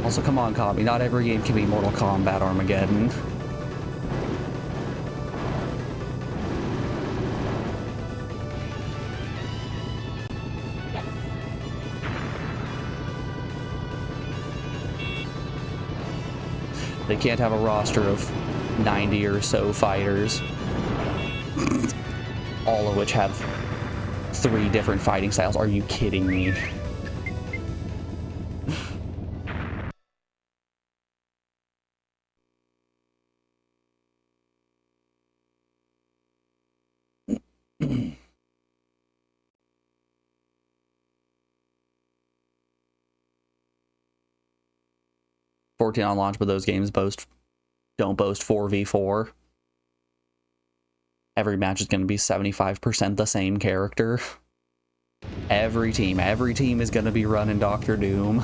Also, come on, Kami, not every game can be Mortal Kombat Armageddon. They can't have a roster of 90 or so fighters, all of which have 3 different fighting styles. Are you kidding me? $14 on launch, but those games don't boast 4v4. Every match is going to be 75% the same character. Every team is going to be running Doctor Doom.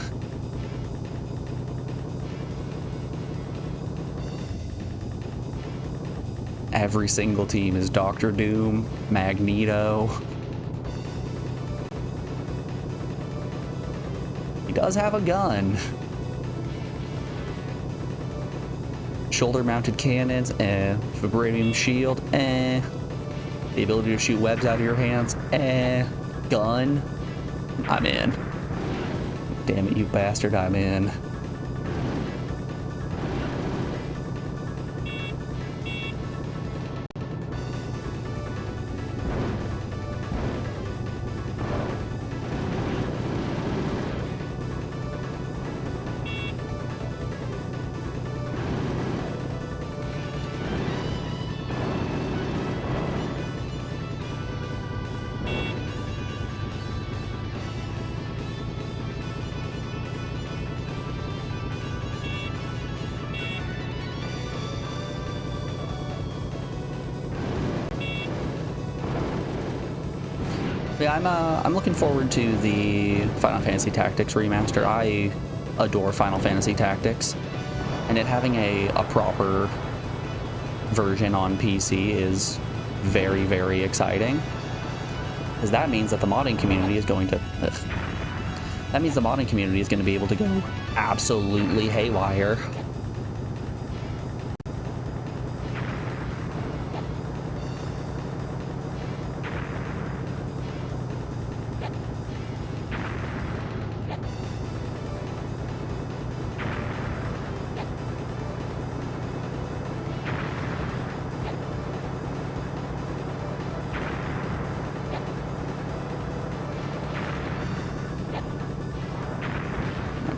Every single team is Doctor Doom, Magneto. He does have a gun. Shoulder-mounted cannons, vibranium shield, The ability to shoot webs out of your hands, Gun, I'm in. Damn it, you bastard, I'm in. Yeah, I'm looking forward to the Final Fantasy Tactics remaster. I adore Final Fantasy Tactics, and it having a proper version on PC is very, very exciting, because that means that the modding community is going to... That means the modding community is going to be able to go absolutely haywire.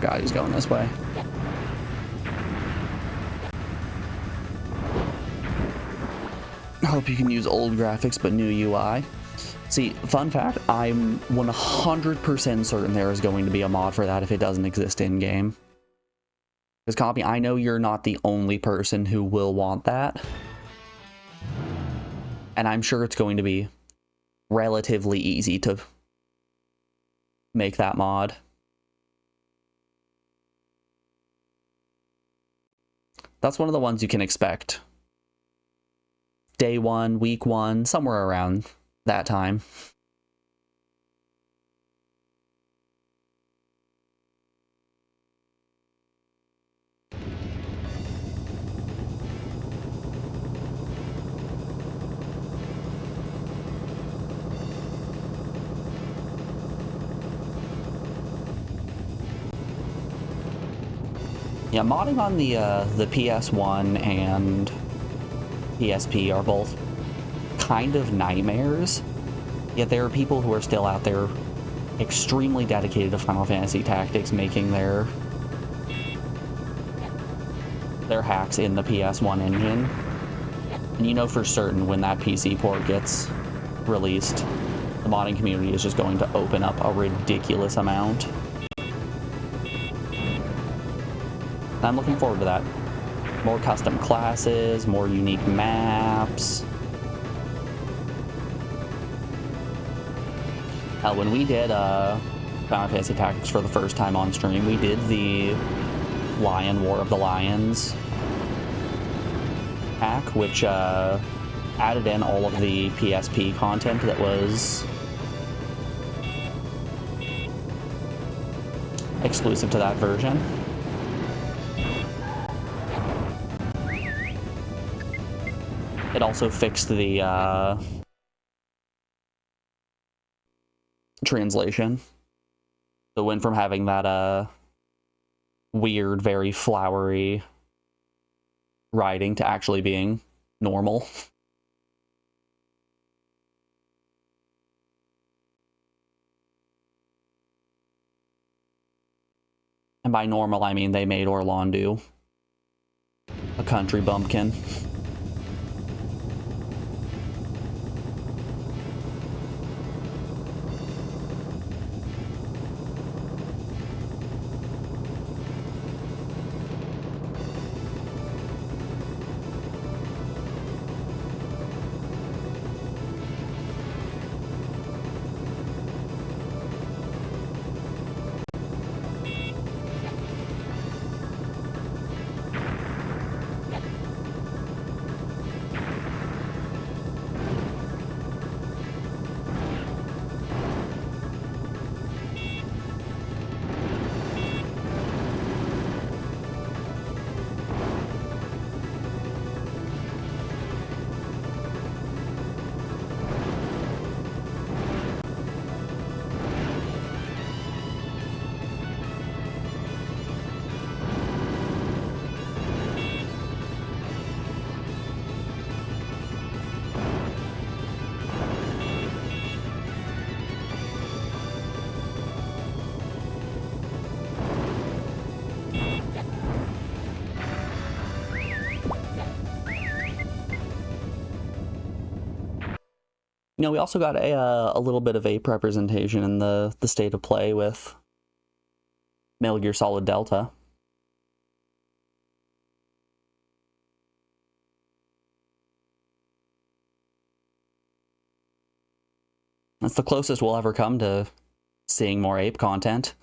God, he's going this way. I hope you can use old graphics but new UI. See, fun fact, I'm 100% certain there is going to be a mod for that if it doesn't exist in-game. Because, Copy, I know you're not the only person who will want that. And I'm sure it's going to be relatively easy to make that mod. That's one of the ones you can expect. Day 1, week 1, somewhere around that time. Yeah, modding on the PS1 and PSP are both kind of nightmares, yet there are people who are still out there extremely dedicated to Final Fantasy Tactics, making their hacks in the PS1 engine. And you know for certain when that PC port gets released, the modding community is just going to open up a ridiculous amount. I'm looking forward to that. More custom classes, more unique maps. When we did Final Fantasy Tactics for the first time on stream, we did the Lion War of the Lions hack, which added in all of the PSP content that was exclusive to that version. It also fixed the translation. So it went from having that weird, very flowery writing to actually being normal. And by normal, I mean they made Orlandu a country bumpkin. You know, we also got a little bit of ape representation in the state of play with Metal Gear Solid Delta. That's the closest we'll ever come to seeing more ape content.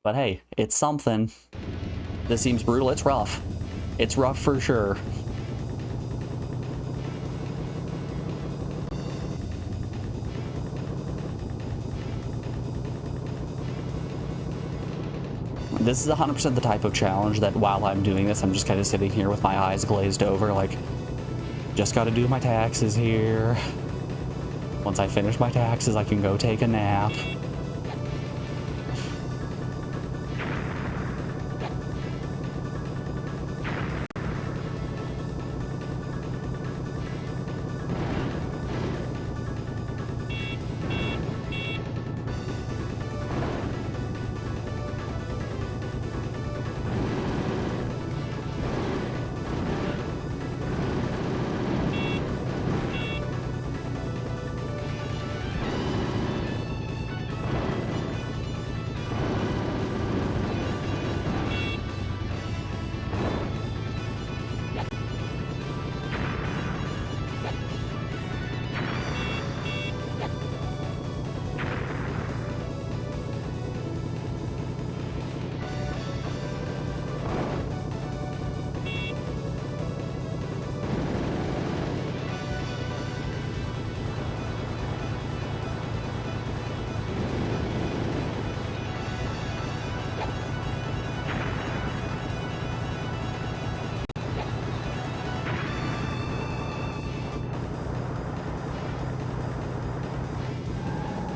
But hey, it's something. This seems brutal. It's rough. It's rough for sure. This is 100% the type of challenge that while I'm doing this, I'm just kind of sitting here with my eyes glazed over, like, just gotta do my taxes here. Once I finish my taxes, I can go take a nap.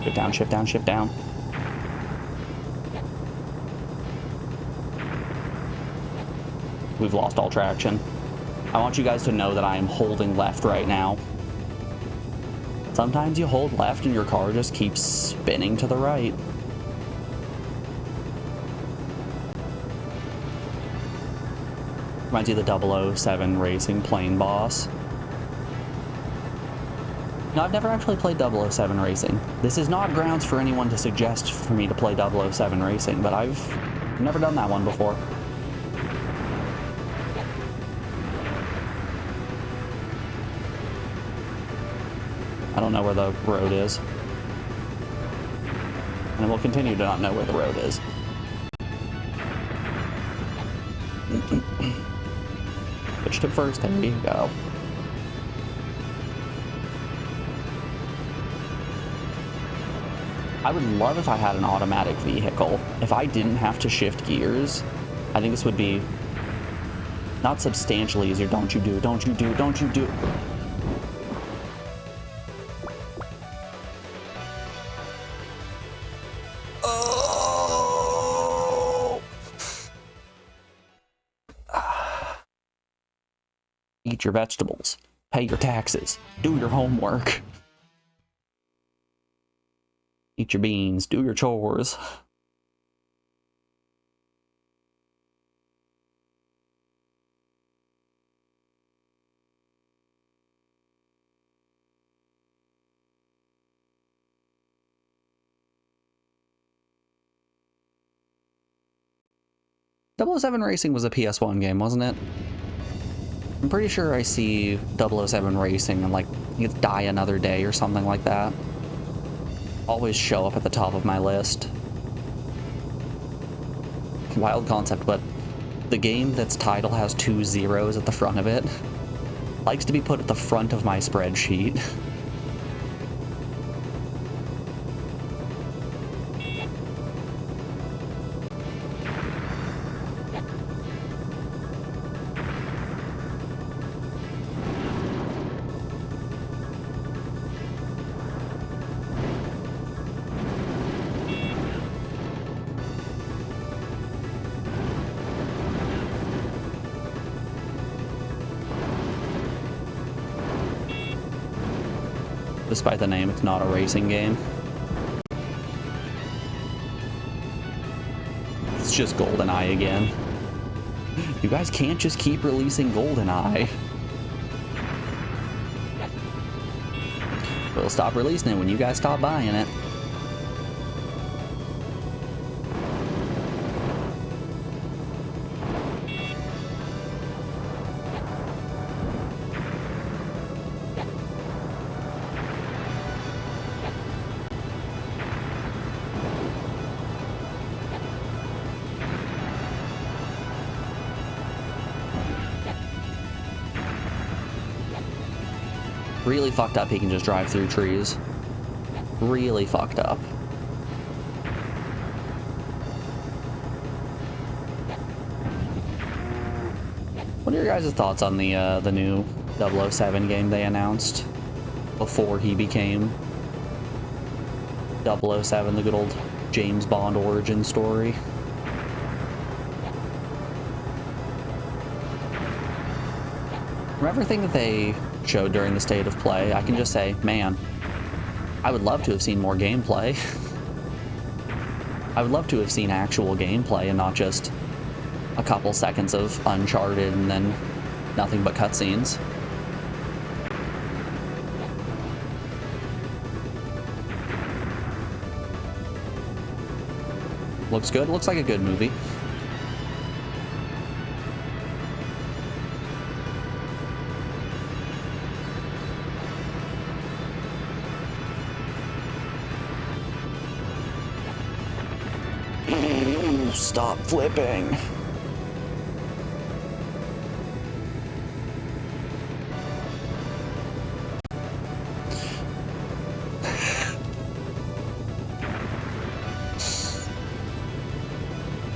Shift down, shift down, shift down. We've lost all traction. I want you guys to know that I am holding left right now. Sometimes you hold left and your car just keeps spinning to the right. Reminds you of the 007 Racing plane boss. No, I've never actually played 007 Racing. This is not grounds for anyone to suggest for me to play 007 Racing, but I've never done that one before. I don't know where the road is. And I will continue to not know where the road is. Switch to first, there you go. I would love if I had an automatic vehicle. If I didn't have to shift gears, I think this would be not substantially easier. Don't you do, don't you do, don't you do. Oh. Eat your vegetables, pay your taxes, do your homework. Eat your beans, do your chores. .007 Racing was a PS1 game, wasn't it? I'm pretty sure I see 007 Racing and, like, it's Die Another Day or something like that. Always show up at the top of my list. Wild concept, but the game that's title has 2 zeros at the front of it likes to be put at the front of my spreadsheet. Despite the name, it's not a racing game. It's just GoldenEye again. You guys can't just keep releasing GoldenEye. We'll stop releasing it when you guys stop buying it. Really fucked up he can just drive through trees. Really fucked up. What are your guys' thoughts on the new 007 game they announced before he became 007, the good old James Bond origin story? From everything that they showed during the state of play, I can just say, man, I would love to have seen more gameplay. I would love to have seen actual gameplay and not just a couple seconds of Uncharted and then nothing but cutscenes. Looks good. Looks like a good movie. Stop flipping.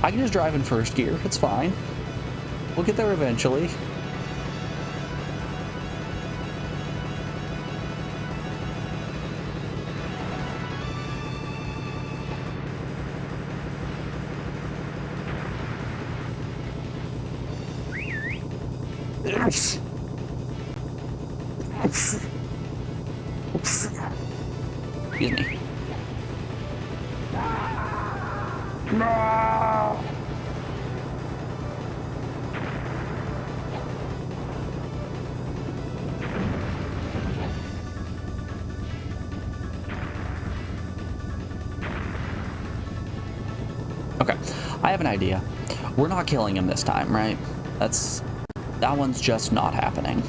I can just drive in first gear. It's fine. We'll get there eventually. Excuse me. No. Okay, I have an idea. We're not killing him this time, right? That one's just not happening.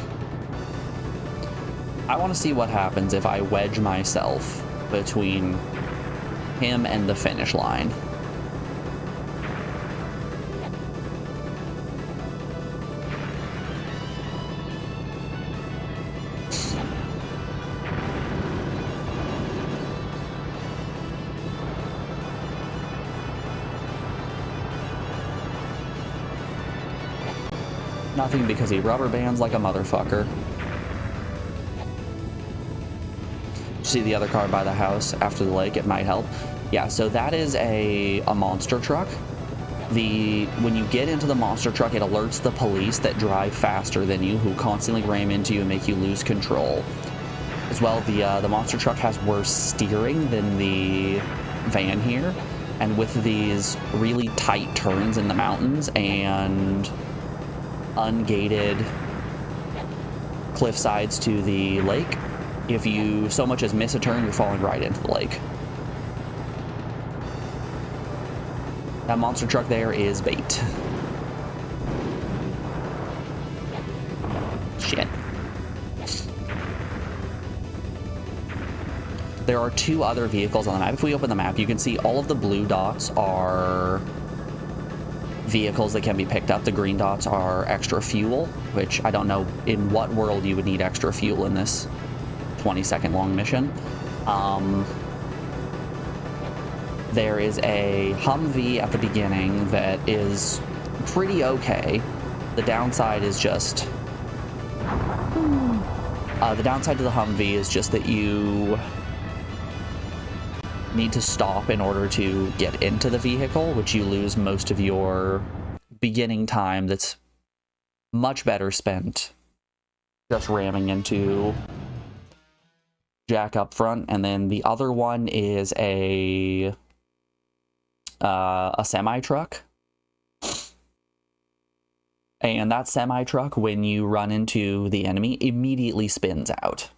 I want to see what happens if I wedge myself between him and the finish line. Nothing, because he rubber bands like a motherfucker. See the other car by the house after the lake? It might help. Yeah, so that is a monster truck. When you get into the monster truck, it alerts the police that drive faster than you, who constantly ram into you and make you lose control. As well, the monster truck has worse steering than the van here, and with these really tight turns in the mountains and ungated cliff sides to the lake, if you so much as miss a turn, you're falling right into the lake. That monster truck there is bait. Shit. There are two other vehicles on the map. If we open the map, you can see all of the blue dots are vehicles that can be picked up. The green dots are extra fuel, which I don't know in what world you would need extra fuel in this 20-second long mission. There is a Humvee at the beginning that is pretty okay. The downside is just... the downside to the Humvee is just that you need to stop in order to get into the vehicle, which you lose most of your beginning time that's much better spent just ramming into Jack up front. And then the other one is a semi-truck. And that semi-truck, when you run into the enemy, immediately spins out.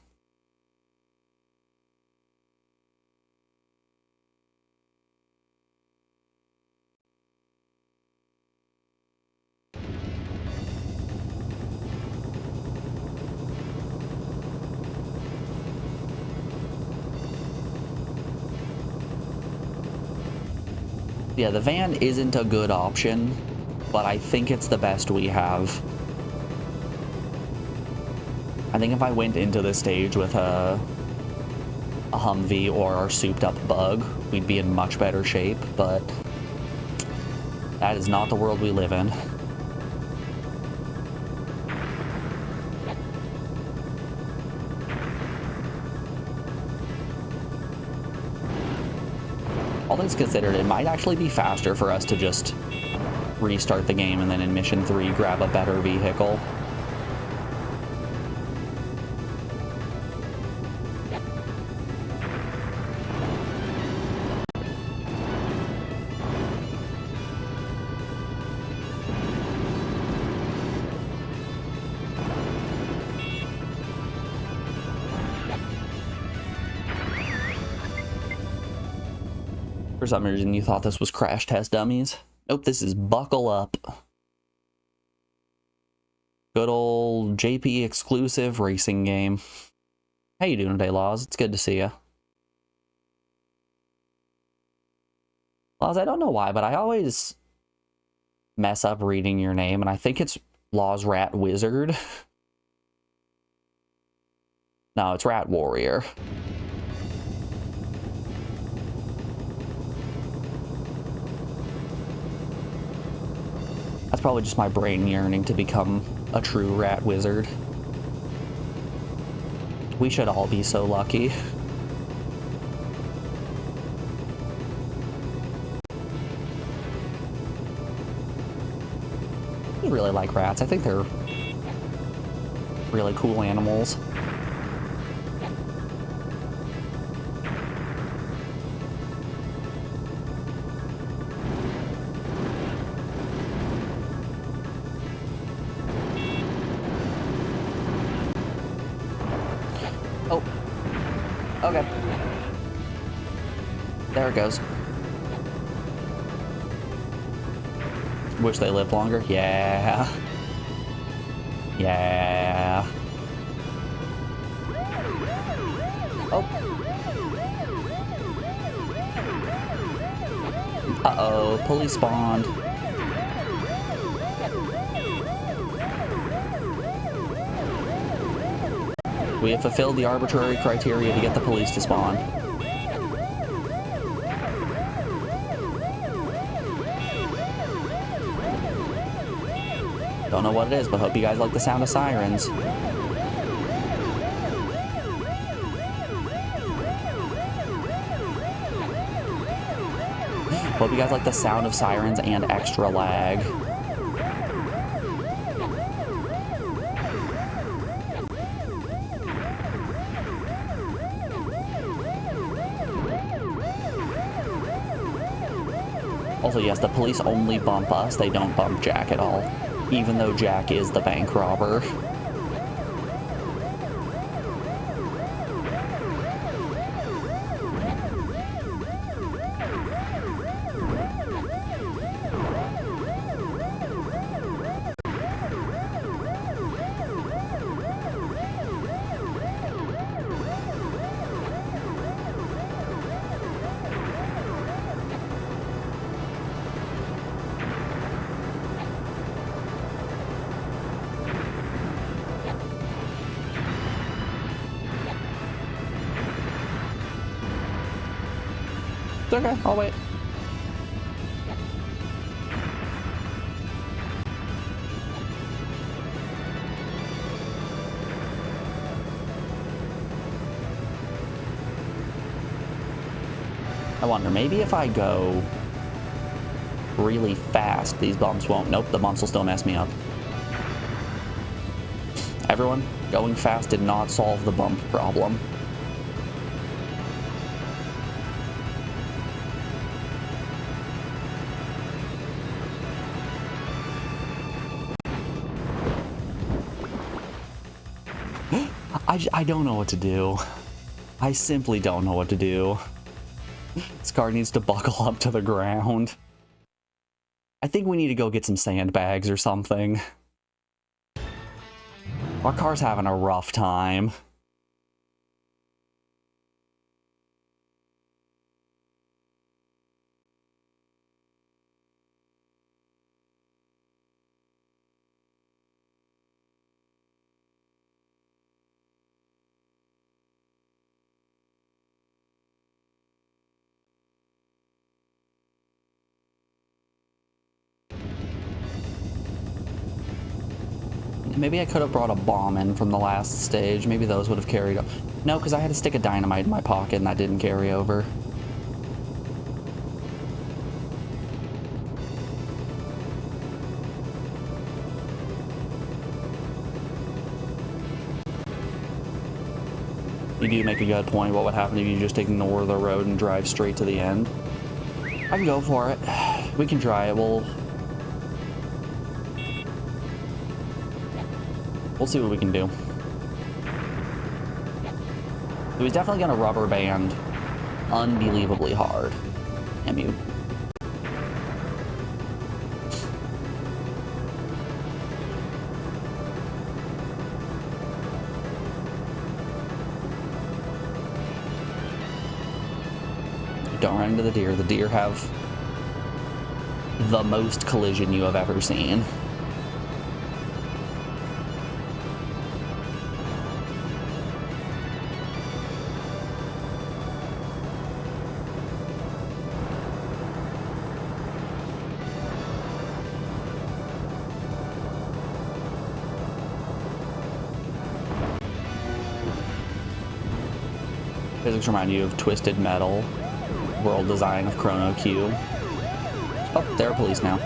Yeah, the van isn't a good option, but I think it's the best we have. I think if I went into this stage with a Humvee or our souped up bug, we'd be in much better shape, but that is not the world we live in. All things considered, it might actually be faster for us to just restart the game and then in mission 3 grab a better vehicle. For some reason, you thought this was Crash Test Dummies. Nope, this is Buckle Up. Good old JP exclusive racing game. How you doing today, Laws? It's good to see you. Laws, I don't know why, but I always mess up reading your name, and I think it's Laws Rat Wizard. No, it's Rat Warrior. That's probably just my brain yearning to become a true rat wizard. We should all be so lucky. I really like rats. I think they're really cool animals. Oh. Okay. There it goes. Wish they lived longer? Yeah. Yeah. Oh. Uh-oh, police spawned. We have fulfilled the arbitrary criteria to get the police to spawn. Don't know what it is, but hope you guys like the sound of sirens. Hope you guys like the sound of sirens and extra lag. Also, yes, the police only bump us, they don't bump Jack at all, even though Jack is the bank robber. It's okay, I'll wait. I wonder, maybe if I go really fast, these bumps won't. Nope, the bumps will still mess me up. Everyone, going fast did not solve the bump problem. I don't know what to do. I simply don't know what to do. This car needs to buckle up to the ground. I think we need to go get some sandbags or something. Our car's having a rough time. Maybe I could have brought a bomb in from the last stage. Maybe those would have carried up. No, because I had a stick of dynamite in my pocket and that didn't carry over. You do make a good point. What would happen if you just ignore the road and drive straight to the end? I can go for it. We can try it. We'll see what we can do. It was definitely going to rubber band unbelievably hard. Damn you. Don't run into the deer. The deer have the most collision you have ever seen. Physics remind you of Twisted Metal, world design of Chrono Q. Oh, there are police now.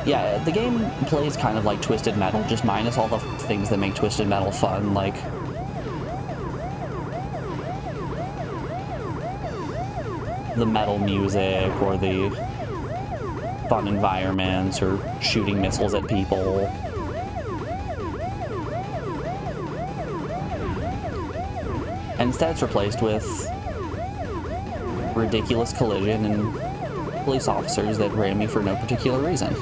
Yeah, the game plays kind of like Twisted Metal, just minus all the things that make Twisted Metal fun, like the metal music or the fun environments or shooting missiles at people. And instead it's replaced with ridiculous collision and police officers that ran me for no particular reason.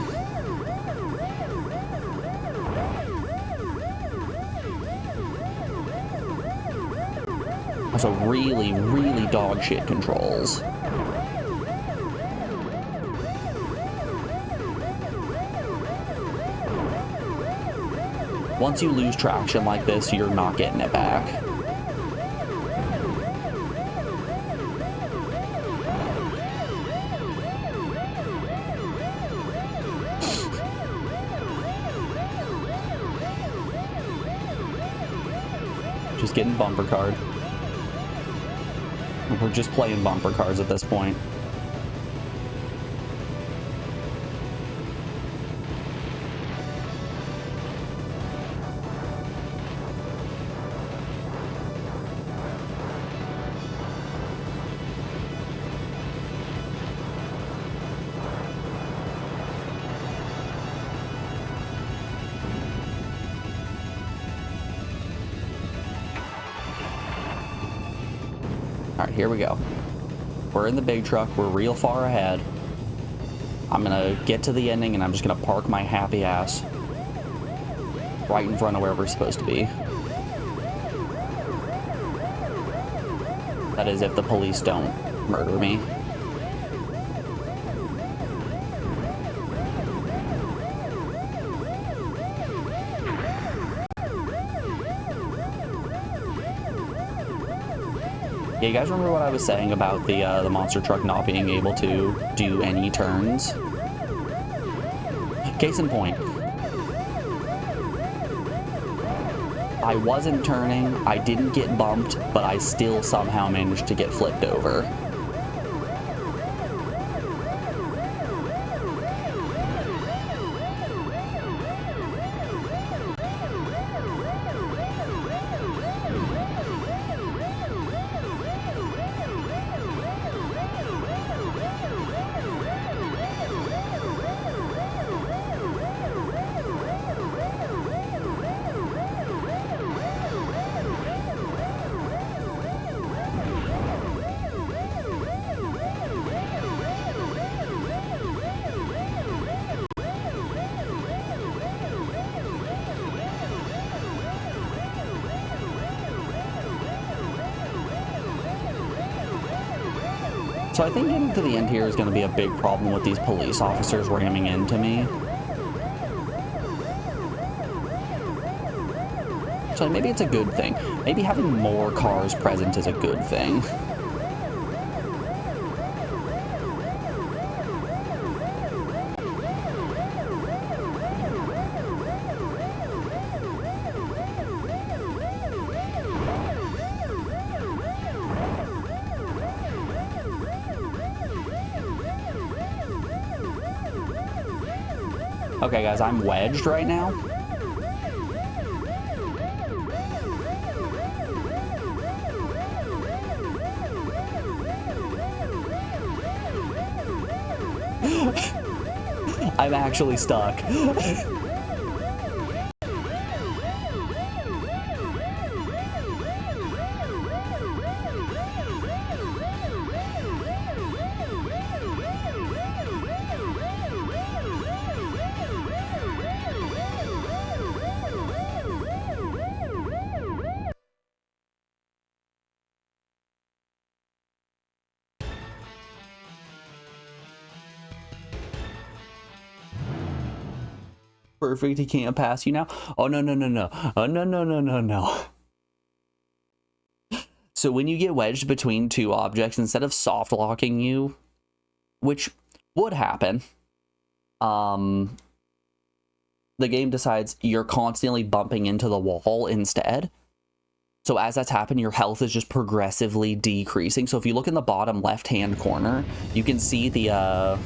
Also really, really dog shit controls. Once you lose traction like this, you're not getting it back. Just getting bumper card. We're just playing bumper cards at this point. Alright, here we go. We're in the big truck. We're real far ahead. I'm gonna get to the ending and I'm just gonna park my happy ass right in front of where we're supposed to be. That is if the police don't murder me. Yeah, you guys remember what I was saying about the monster truck not being able to do any turns? Case in point. I wasn't turning, I didn't get bumped, but I still somehow managed to get flipped over. So I think getting to the end here is going to be a big problem with these police officers ramming into me. So maybe it's a good thing. Maybe having more cars present is a good thing. Okay, guys, I'm wedged right now. I'm actually stuck. Perfect, he can't pass you now. Oh, no, no, no, no. Oh, no, no, no, no, no. So when you get wedged between two objects, instead of soft locking you, which would happen, the game decides you're constantly bumping into the wall instead. So as that's happened, your health is just progressively decreasing. So if you look in the bottom left-hand corner, you can see the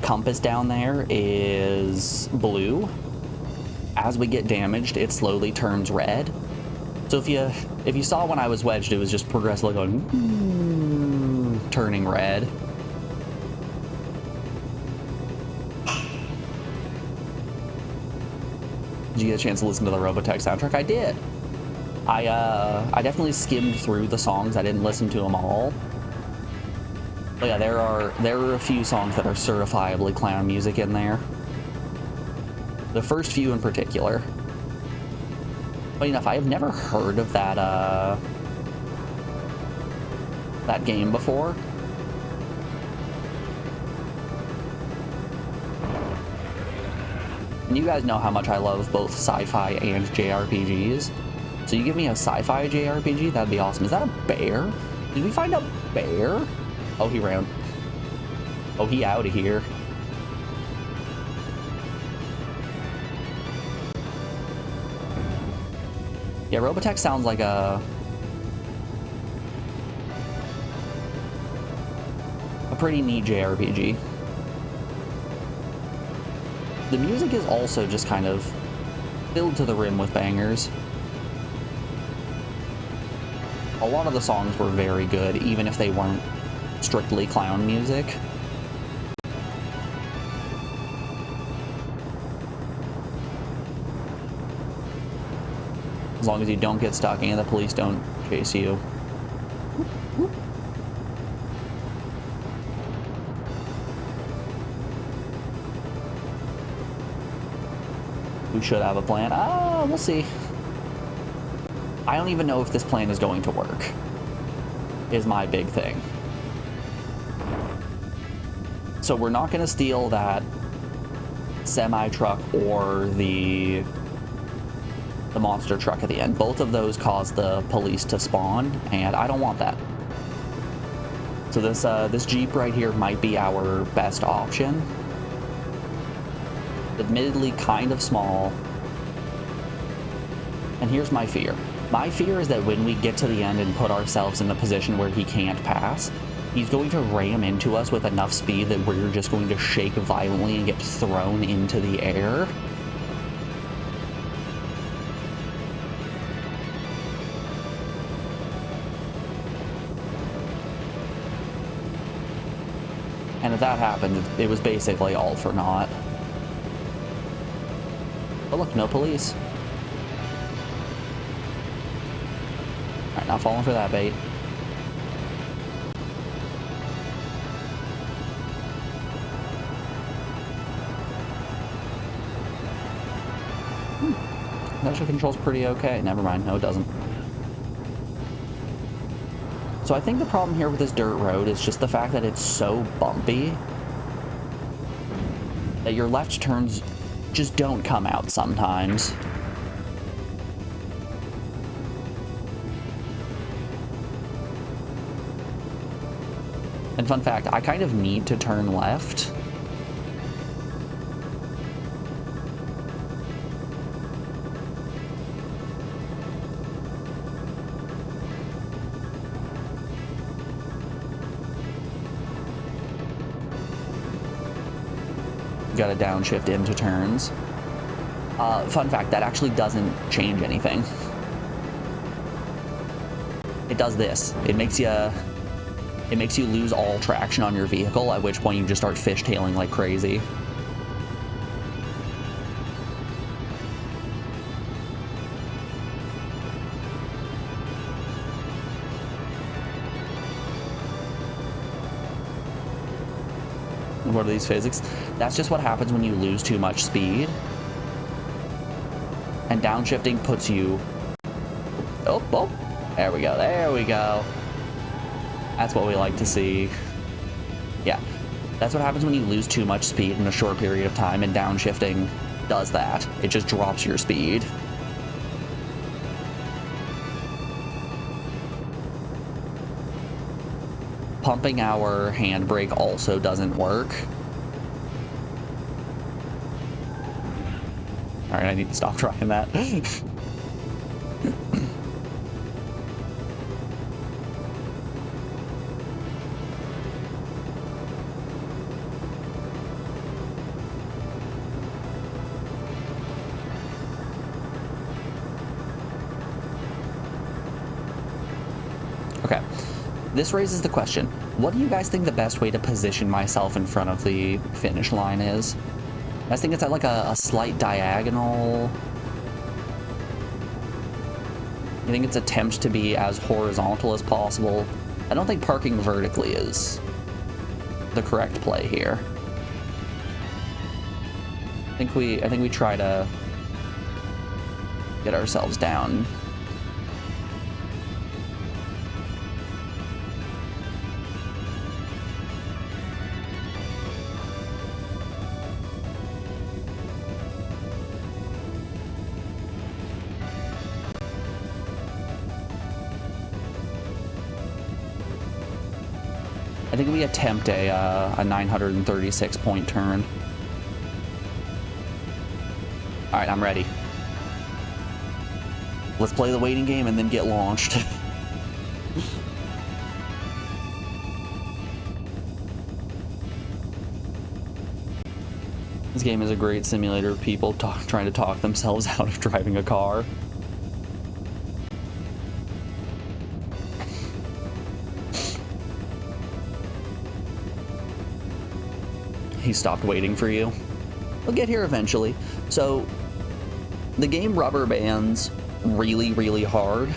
compass down there is blue. As we get damaged, it slowly turns red. So if you saw when I was wedged, it was just progressively going turning red. Did you get a chance to listen to the Robotech soundtrack? I did. I definitely skimmed through the songs. I didn't listen to them all. But yeah, there are a few songs that are certifiably clown music in there. The first few in particular. Funny enough, I have never heard of that game before. And you guys know how much I love both sci-fi and JRPGs. So you give me a sci-fi JRPG, that'd be awesome. Is that a bear? Did we find a bear? Oh, he ran. Oh, he out of here. Yeah, Robotech sounds like a pretty neat JRPG. The music is also just kind of filled to the rim with bangers. A lot of the songs were very good, even if they weren't strictly clown music. As long as you don't get stuck and the police don't chase you. We should have a plan. We'll see. I don't even know if this plan is going to work, is my big thing. So we're not going to steal that semi-truck or the monster truck at the end. Both of those cause the police to spawn, and I don't want that. So this Jeep right here might be our best option. Admittedly kind of small. And here's my fear. My fear is that when we get to the end and put ourselves in the position where he can't pass, he's going to ram into us with enough speed that we're just going to shake violently and get thrown into the air. And if that happened, it was basically all for naught. But look, no police. Alright, not falling for that bait. Actually controls pretty okay. Never mind. No, it doesn't. So I think the problem here with this dirt road is just the fact that it's so bumpy that your left turns just don't come out sometimes. And fun fact, I kind of need to turn left. gotta downshift into turns. Fun fact, that actually doesn't change anything. It does this. It makes you lose all traction on your vehicle, at which point you just start fishtailing like crazy. What are these physics? That's just what happens when you lose too much speed. And downshifting puts you... Oh, there we go. That's what we like to see. Yeah, that's what happens when you lose too much speed in a short period of time, and downshifting does that. It just drops your speed. Pumping our handbrake also doesn't work. All right, I need to stop trying that. Okay, this raises the question, what do you guys think the best way to position myself in front of the finish line is? I think it's at like a slight diagonal. I think it's attempt to be as horizontal as possible. I don't think parking vertically is the correct play here. I think we try to get ourselves down. I think we attempt a 936 point turn. All right, I'm ready. Let's play the waiting game and then get launched. This game is a great simulator of people trying to talk themselves out of driving a car. He stopped waiting for you. We'll get here eventually. So, the game rubber bands really, really hard.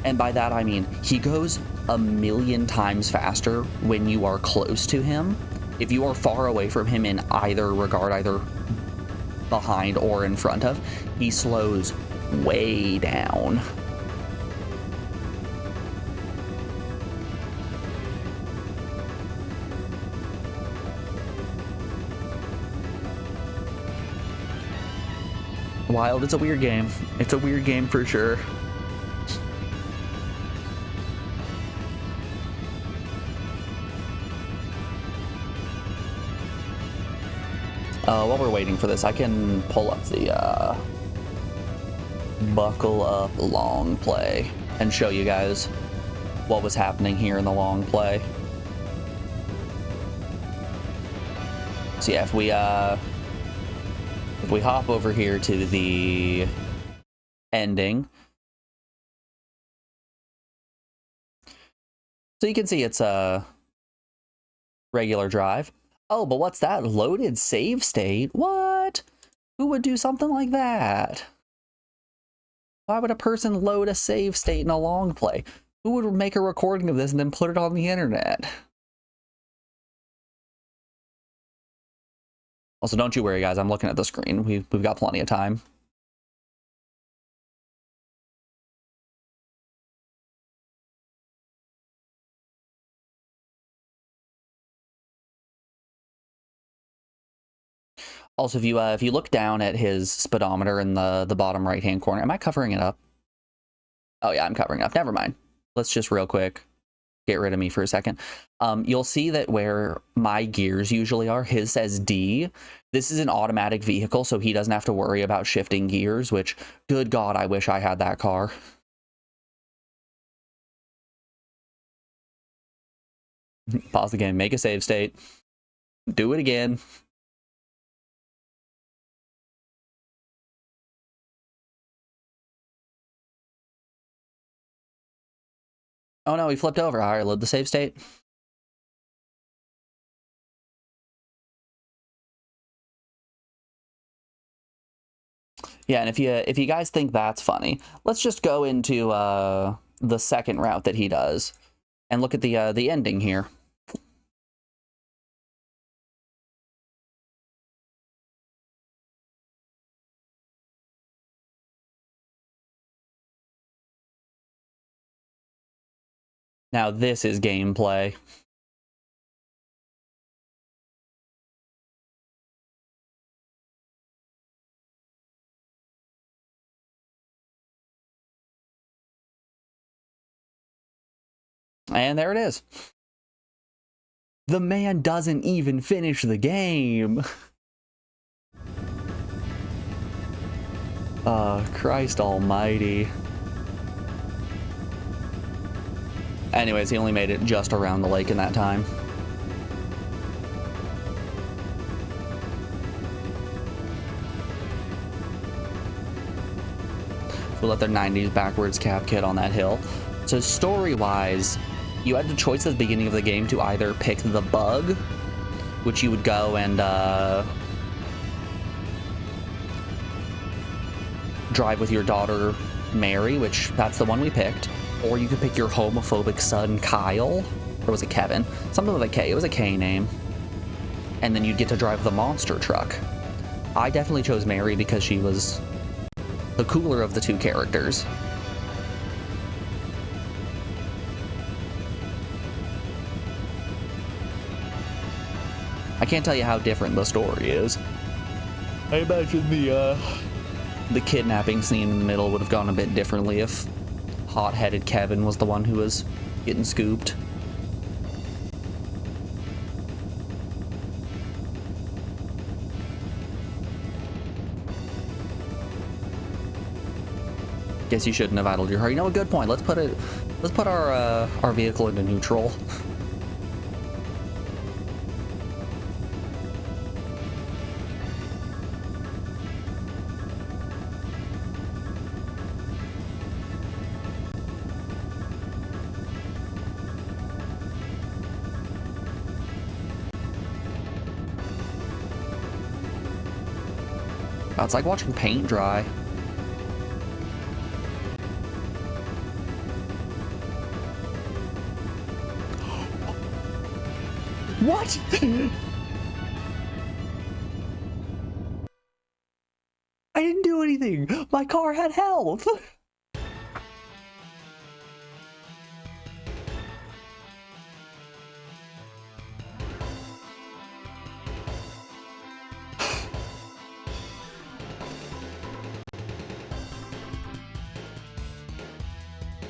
And by that I mean, he goes a million times faster when you are close to him. If you are far away from him in either regard, either behind or in front of, he slows way down. Wild, it's a weird game. It's a weird game for sure. While we're waiting for this, I can pull up the buckle up long play and show you guys what was happening here in the long play. So yeah, if we hop over here to the ending, so you can see it's a regular drive. Oh, but what's that? Loaded save state? What? Who would do something like that? Why would a person load a save state in a long play? Who would make a recording of this and then put it on the internet? Also, don't you worry, guys. I'm looking at the screen. We've got plenty of time. Also, if you look down at his speedometer in the bottom right-hand corner, am I covering it up? Oh yeah, I'm covering it up. Never mind. Let's just real quick get rid of me for a second. You'll see that where my gears usually are, his says D. This is an automatic vehicle, so he doesn't have to worry about shifting gears, which, good God, I wish I had that car. Pause the game, make a save state. Do it again. Oh no, he flipped over. All right, load the save state. Yeah, and if you guys think that's funny, let's just go into the second route that he does and look at the ending here. Now this is gameplay. And there it is. The man doesn't even finish the game. Christ almighty. Anyways, he only made it just around the lake in that time. We'll let their 90s backwards cap kit on that hill. So story-wise, you had the choice at the beginning of the game to either pick the bug, which you would go and drive with your daughter Mary, which that's the one we picked, or you could pick your homophobic son Kyle, or was it Kevin? Something with a K. It was a K name. And then you'd get to drive the monster truck. I definitely chose Mary because she was the cooler of the two characters. I can't tell you how different the story is. I imagine the kidnapping scene in the middle would have gone a bit differently if hot-headed Kevin was the one who was getting scooped. Guess you shouldn't have idled your heart. You know, a good point. Let's put our vehicle into neutral. It's like watching paint dry. What? I didn't do anything. My car had health.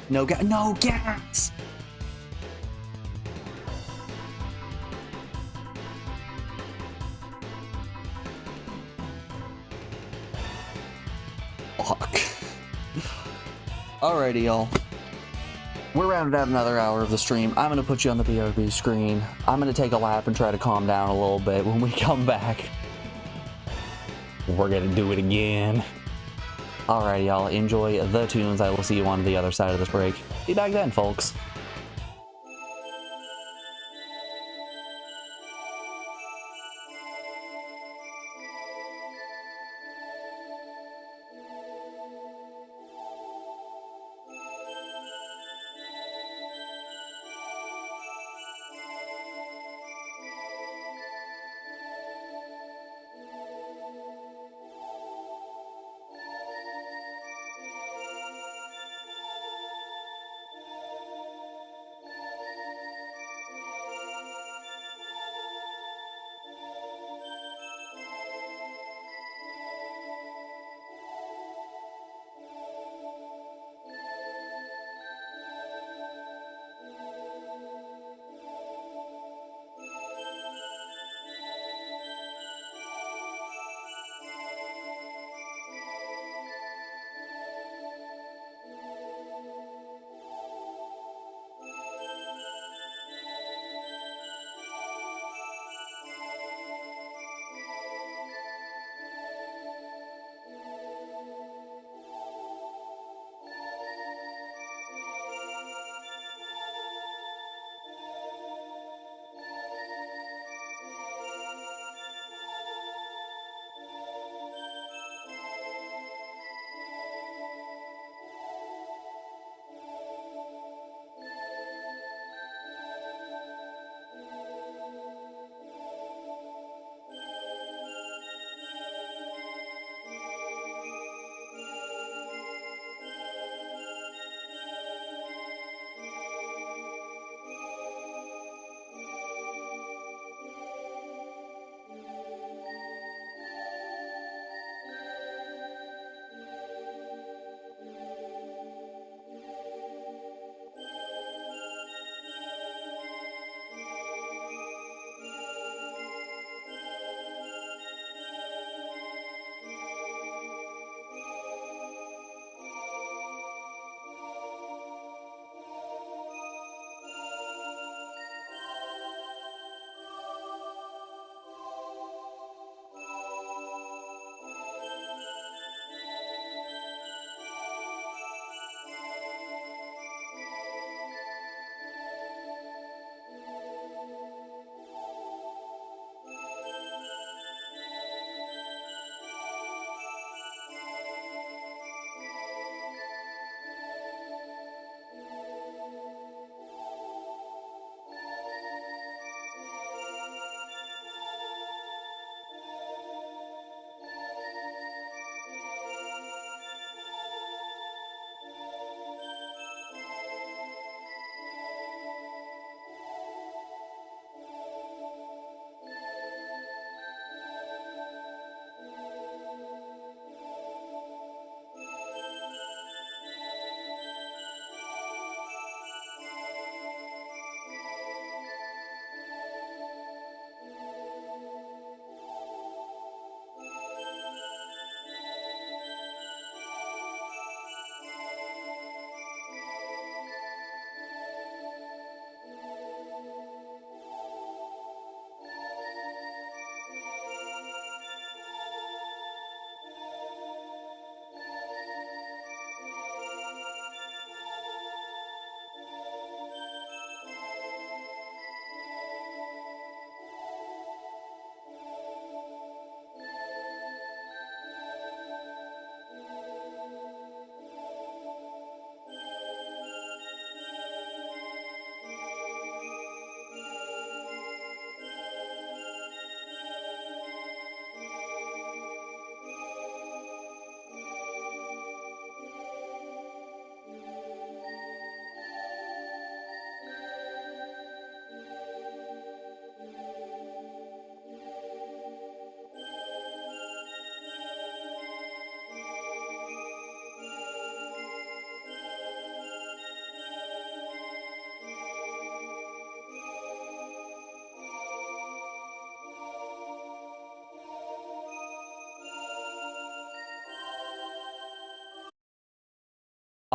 No gas. No gas. Fuck. Alrighty, y'all. We're rounding out another hour of the stream. I'm going to put you on the BRB screen. I'm going to take a lap and try to calm down a little bit. When we come back, we're going to do it again. Alrighty, y'all. Enjoy the tunes. I will see you on the other side of this break. Be back then, folks.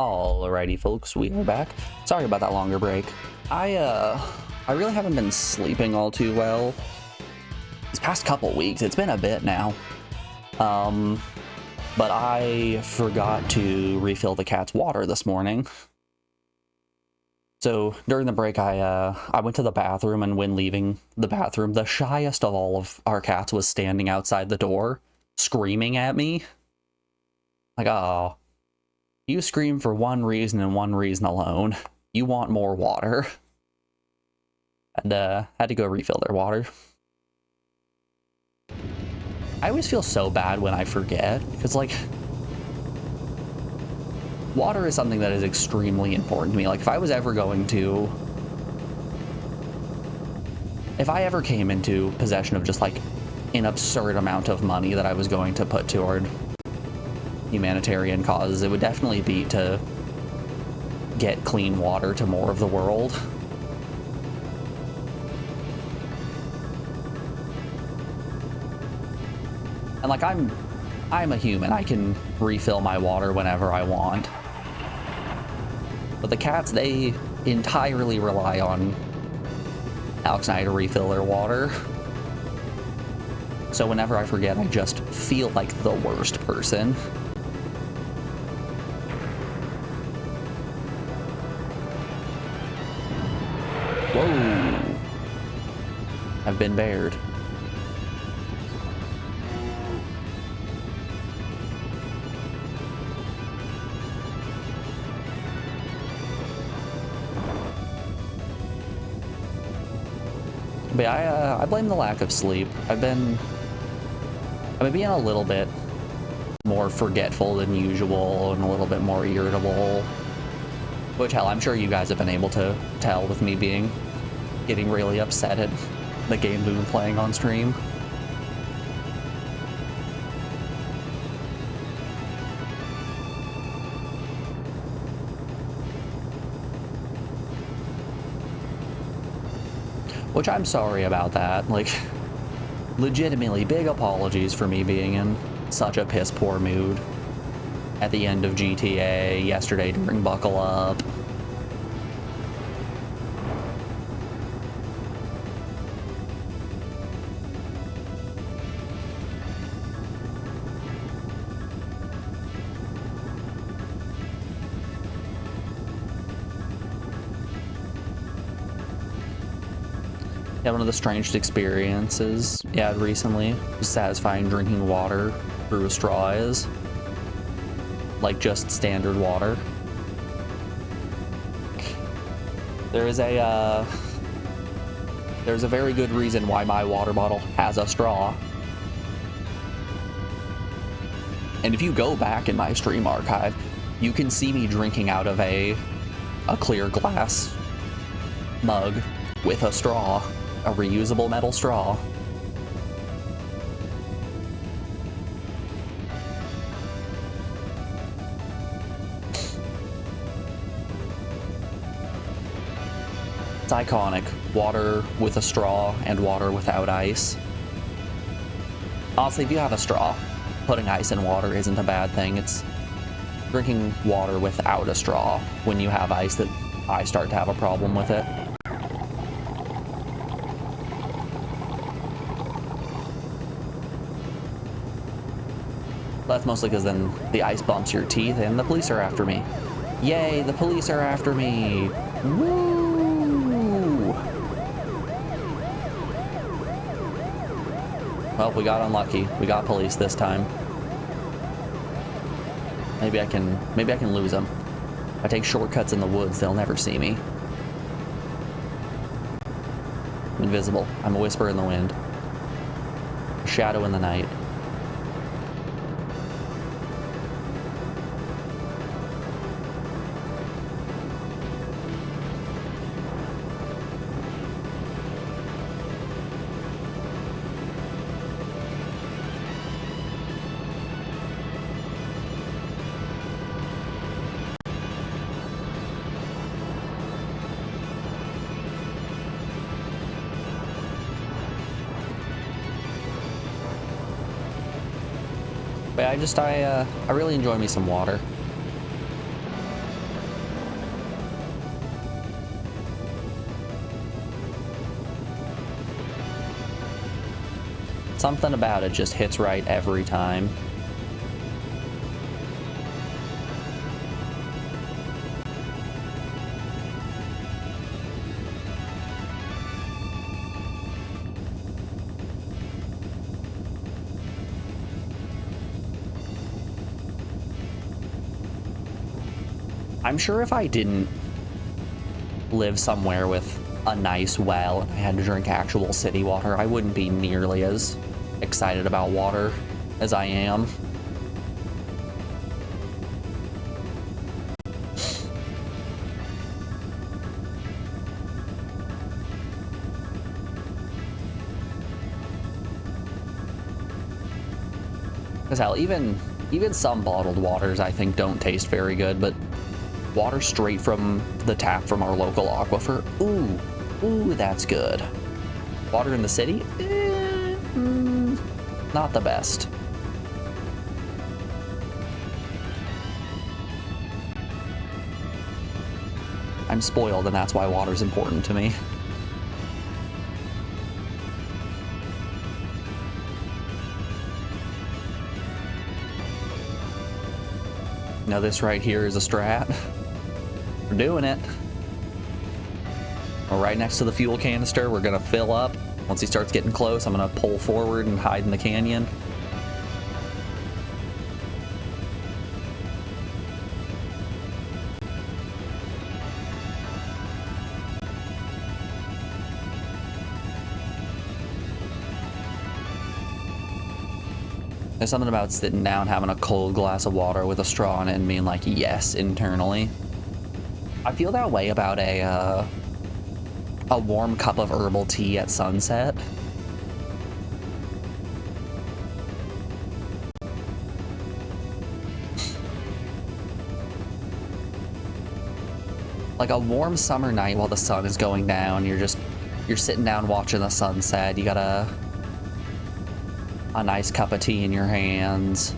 Alrighty, folks, we are back. Sorry about that longer break. I really haven't been sleeping all too well these past couple weeks. It's been a bit now. But I forgot to refill the cat's water this morning. So during the break, I went to the bathroom, and when leaving the bathroom, the shyest of all of our cats was standing outside the door, screaming at me. Like, oh, you scream for one reason and one reason alone. You want more water. And had to go refill their water. I always feel so bad when I forget, because, like, water is something that is extremely important to me. Like, if I ever came into possession of just, like, an absurd amount of money that I was going to put toward humanitarian causes, it would definitely be to get clean water to more of the world. And, like, I'm a human. I can refill my water whenever I want. But the cats, they entirely rely on Alex and I to refill their water. So whenever I forget, I just feel like the worst person. Whoa. I've been bared. But I blame the lack of sleep. I've been being a little bit more forgetful than usual and a little bit more irritable. Which, hell, I'm sure you guys have been able to tell with me getting really upset at the games we've been playing on stream. Which, I'm sorry about that. Like, legitimately, big apologies for me being in such a piss-poor mood at the end of GTA, yesterday during Buckle Up. Yeah, one of the strangest experiences I had recently was satisfying drinking water through a straw is. Like, just standard water. There's a very good reason why my water bottle has a straw. And if you go back in my stream archive, you can see me drinking out of a clear glass mug with a straw. A reusable metal straw. It's iconic. Water with a straw and water without ice. Honestly, if you have a straw, putting ice in water isn't a bad thing. It's drinking water without a straw when you have ice that I start to have a problem with it. That's mostly because then the ice bumps your teeth and the police are after me. Yay, the police are after me. Woo! Well, we got unlucky. We got police this time. Maybe I can lose them. If I take shortcuts in the woods, they'll never see me. I'm invisible. I'm a whisper in the wind. A shadow in the night. But I really enjoy me some water. Something about it just hits right every time. I'm sure if I didn't live somewhere with a nice well and I had to drink actual city water, I wouldn't be nearly as excited about water as I am. Because hell, even some bottled waters I think don't taste very good, but water straight from the tap from our local aquifer, ooh, that's good. Water in the city, not the best. I'm spoiled, and that's why water's important to me. Now this right here is a strat. We're doing it. We're right next to the fuel canister. We're gonna fill up. Once he starts getting close, I'm gonna pull forward and hide in the canyon. There's something about sitting down, having a cold glass of water with a straw in it and being like, yes, internally. I feel that way about a warm cup of herbal tea at sunset. Like a warm summer night while the sun is going down, you're sitting down watching the sunset, you got a nice cup of tea in your hands.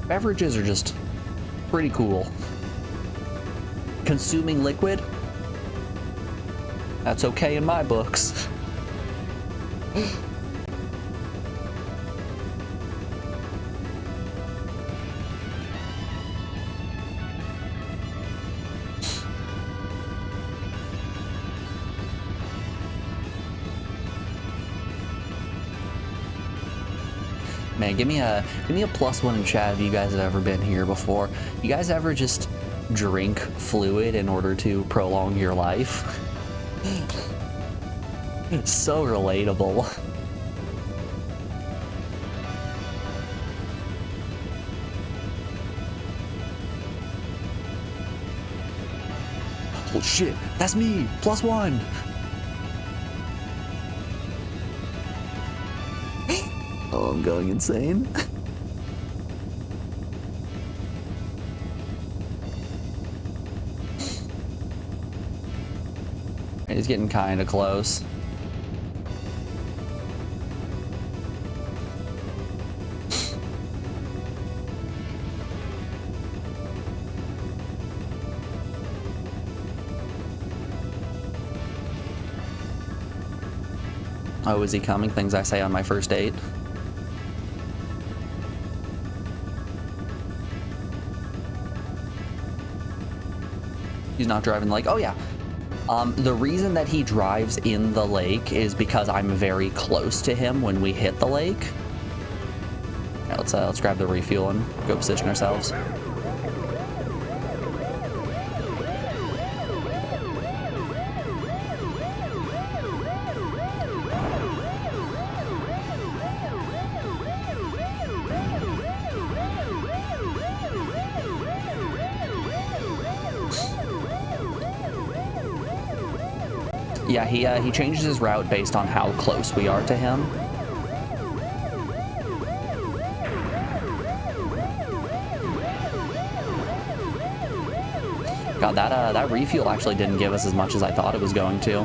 Beverages are just pretty cool. Consuming liquid, that's okay in my books. Man, give me a +1 in chat if you guys have ever been here before. You guys ever just drink fluid in order to prolong your life? So relatable. Oh shit, that's me, +1. Oh, I'm going insane. He's getting kind of close. Oh, is he coming? Things I say on my first date. He's not driving the lake. Oh yeah. The reason that he drives in the lake is because I'm very close to him when we hit the lake. Yeah, let's grab the refuel and go position ourselves. Yeah, he changes his route based on how close we are to him. God, that refuel actually didn't give us as much as I thought it was going to.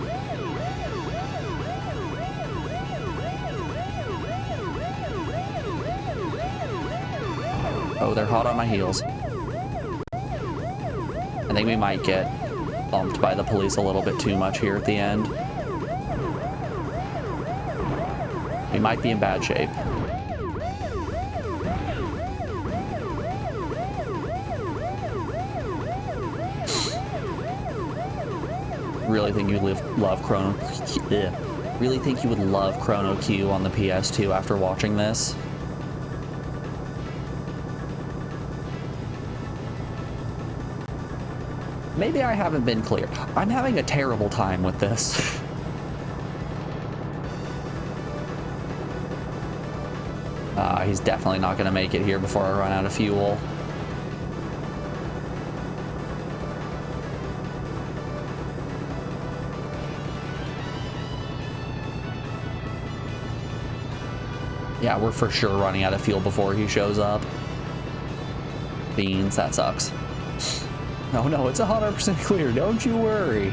Oh, they're hot on my heels. I think we might get bumped by the police a little bit too much here at the end. might be in bad shape. Really think you'd love Chrono. Really think you would love Chrono Q on the PS2 after watching this. Maybe I haven't been clear. I'm having a terrible time with this. He's definitely not going to make it here before I run out of fuel. Yeah, we're for sure running out of fuel before he shows up. Beans, that sucks. No, no, it's 100% clear. Don't you worry.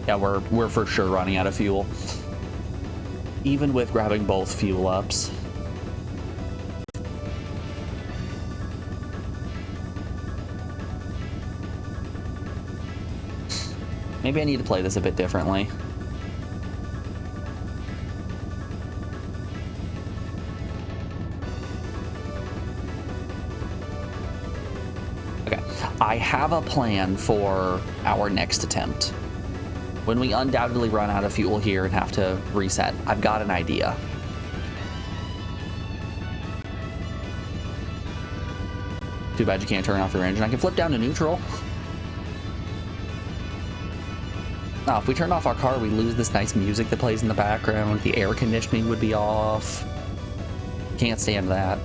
Yeah, we're for sure running out of fuel. Even with grabbing both fuel ups. Maybe I need to play this a bit differently. Okay, I have a plan for our next attempt. When we undoubtedly run out of fuel here and have to reset, I've got an idea. Too bad you can't turn off your engine. I can flip down to neutral. Now, if we turn off our car, we lose this nice music that plays in the background. The air conditioning would be off. Can't stand that.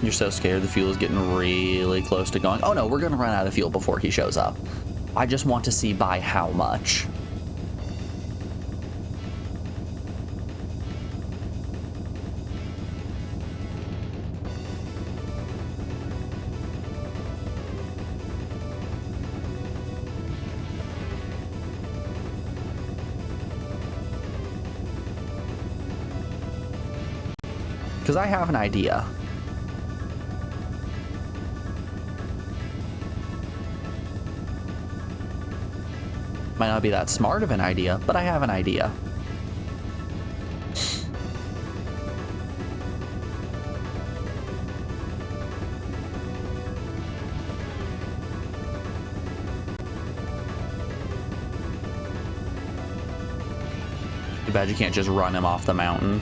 You're so scared the fuel is getting really close to going. Oh no, we're gonna run out of fuel before he shows up. I just want to see by how much. Because I have an idea. Might not be that smart of an idea, but I have an idea. Too bad you can't just run him off the mountain.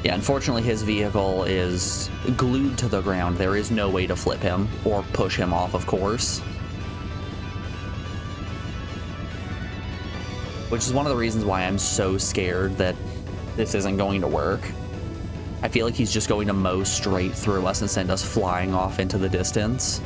Yeah, unfortunately his vehicle is glued to the ground. There is no way to flip him or push him off, of course. Which is one of the reasons why I'm so scared that this isn't going to work. I feel like he's just going to mow straight through us and send us flying off into the distance.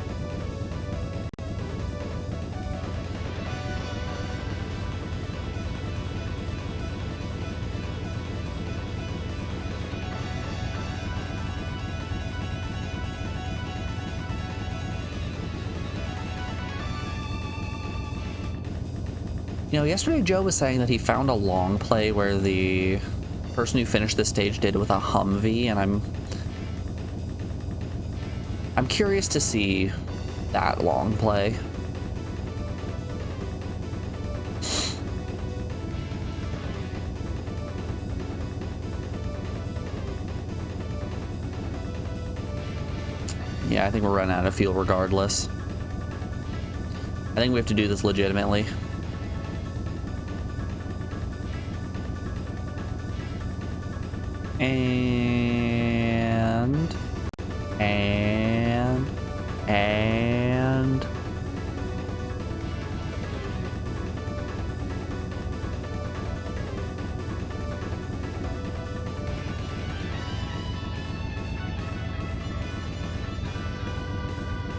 You know, yesterday Joe was saying that he found a long play where the person who finished this stage did with a Humvee, and I'm curious to see that long play. Yeah, I think we're running out of fuel regardless. I think we have to do this legitimately. And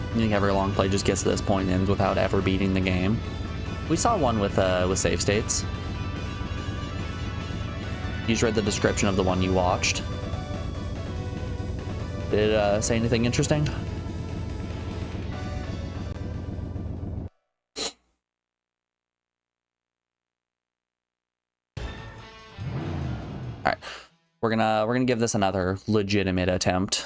I think every long play just gets to this point and ends without ever beating the game. We saw one with save states. You just read the description of the one you watched. Did it say anything interesting? All right, we're gonna give this another legitimate attempt.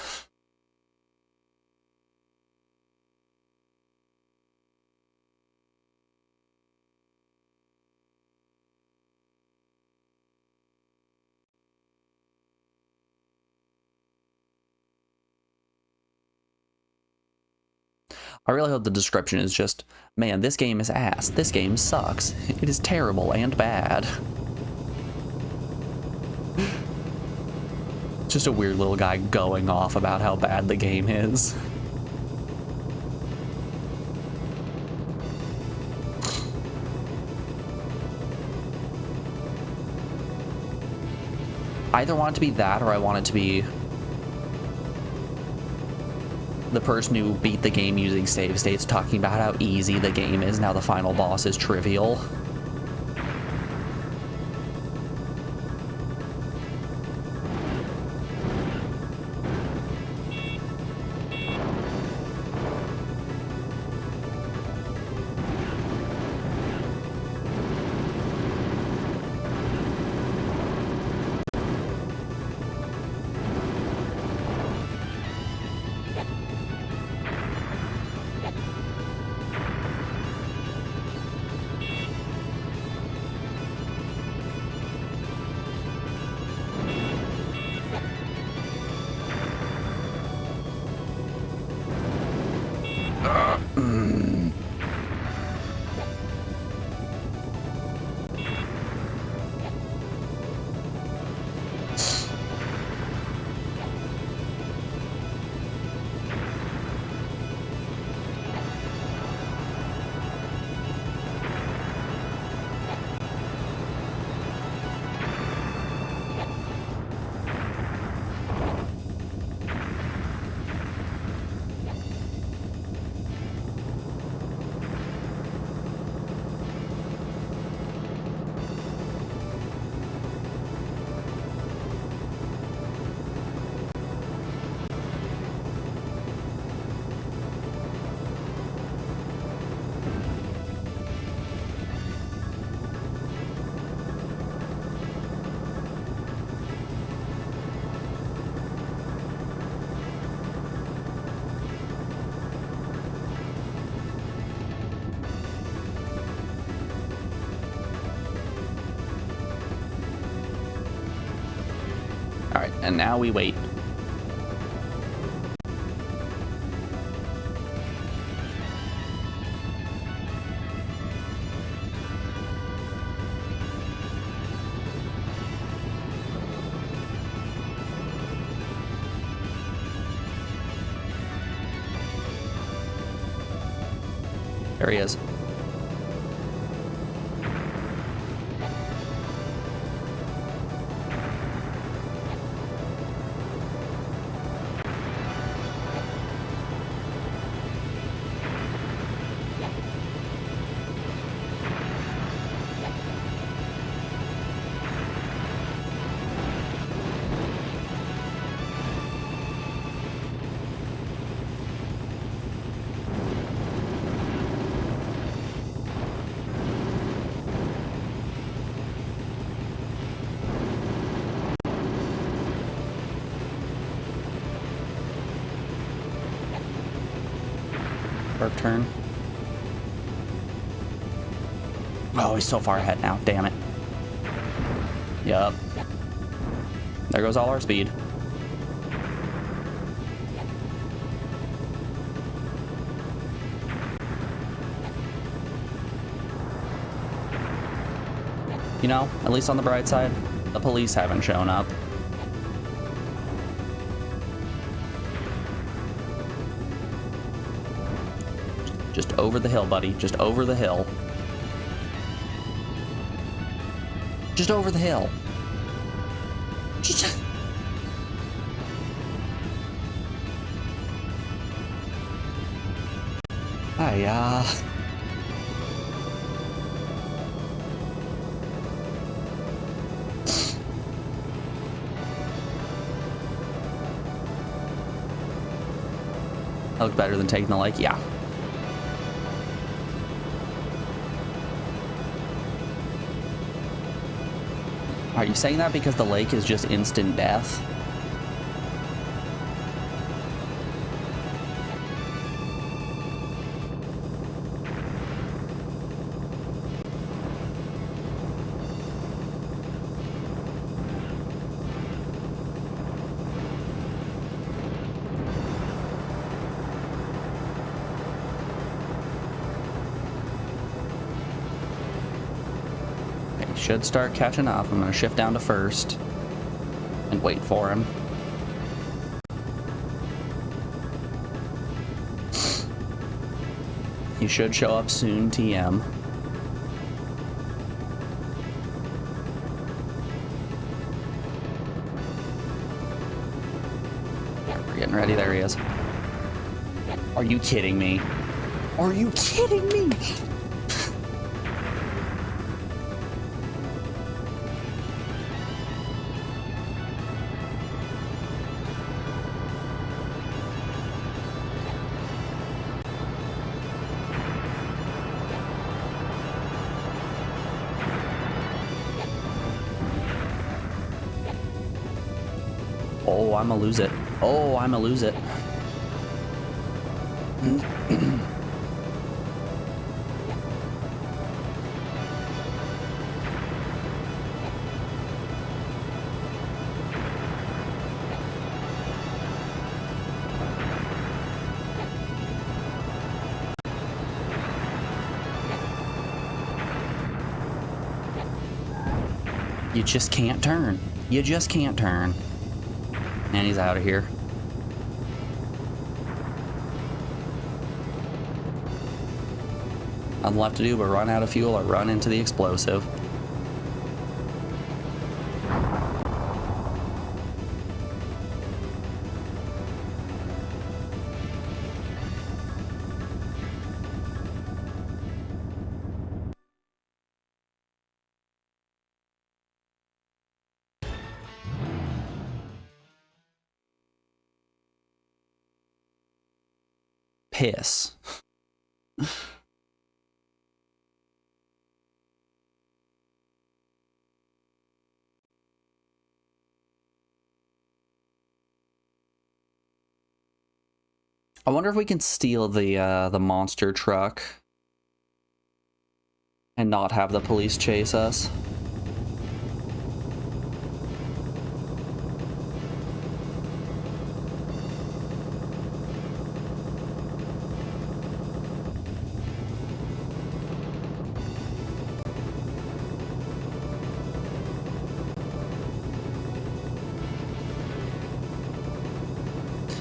I really hope the description is just, man, this game is ass. This game sucks. It is terrible and bad. Just a weird little guy going off about how bad the game is. I either want it to be that or I want it to be the person who beat the game using save states talking about how easy the game is and how the final boss is trivial. All right, and now we wait. There he is. Sharp turn. Oh, he's so far ahead now. Damn it. Yup. There goes all our speed. You know, at least on the bright side, the police haven't shown up. Just over the hill, buddy. Just over the hill. Just over the hill. Just... Hiya. That looked better than taking the lake? Yeah. Are you saying that because the lake is just instant death? Should start catching up. I'm going to shift down to first and wait for him. He should show up soon, TM. We're getting ready. There he is. Are you kidding me? Are you kidding me? Oh, I'ma lose it. Oh, I'ma lose it. You just can't turn. You just can't turn. And he's out of here. Nothing left to do but run out of fuel or run into the explosive. Piss. I wonder if we can steal the monster truck and not have the police chase us.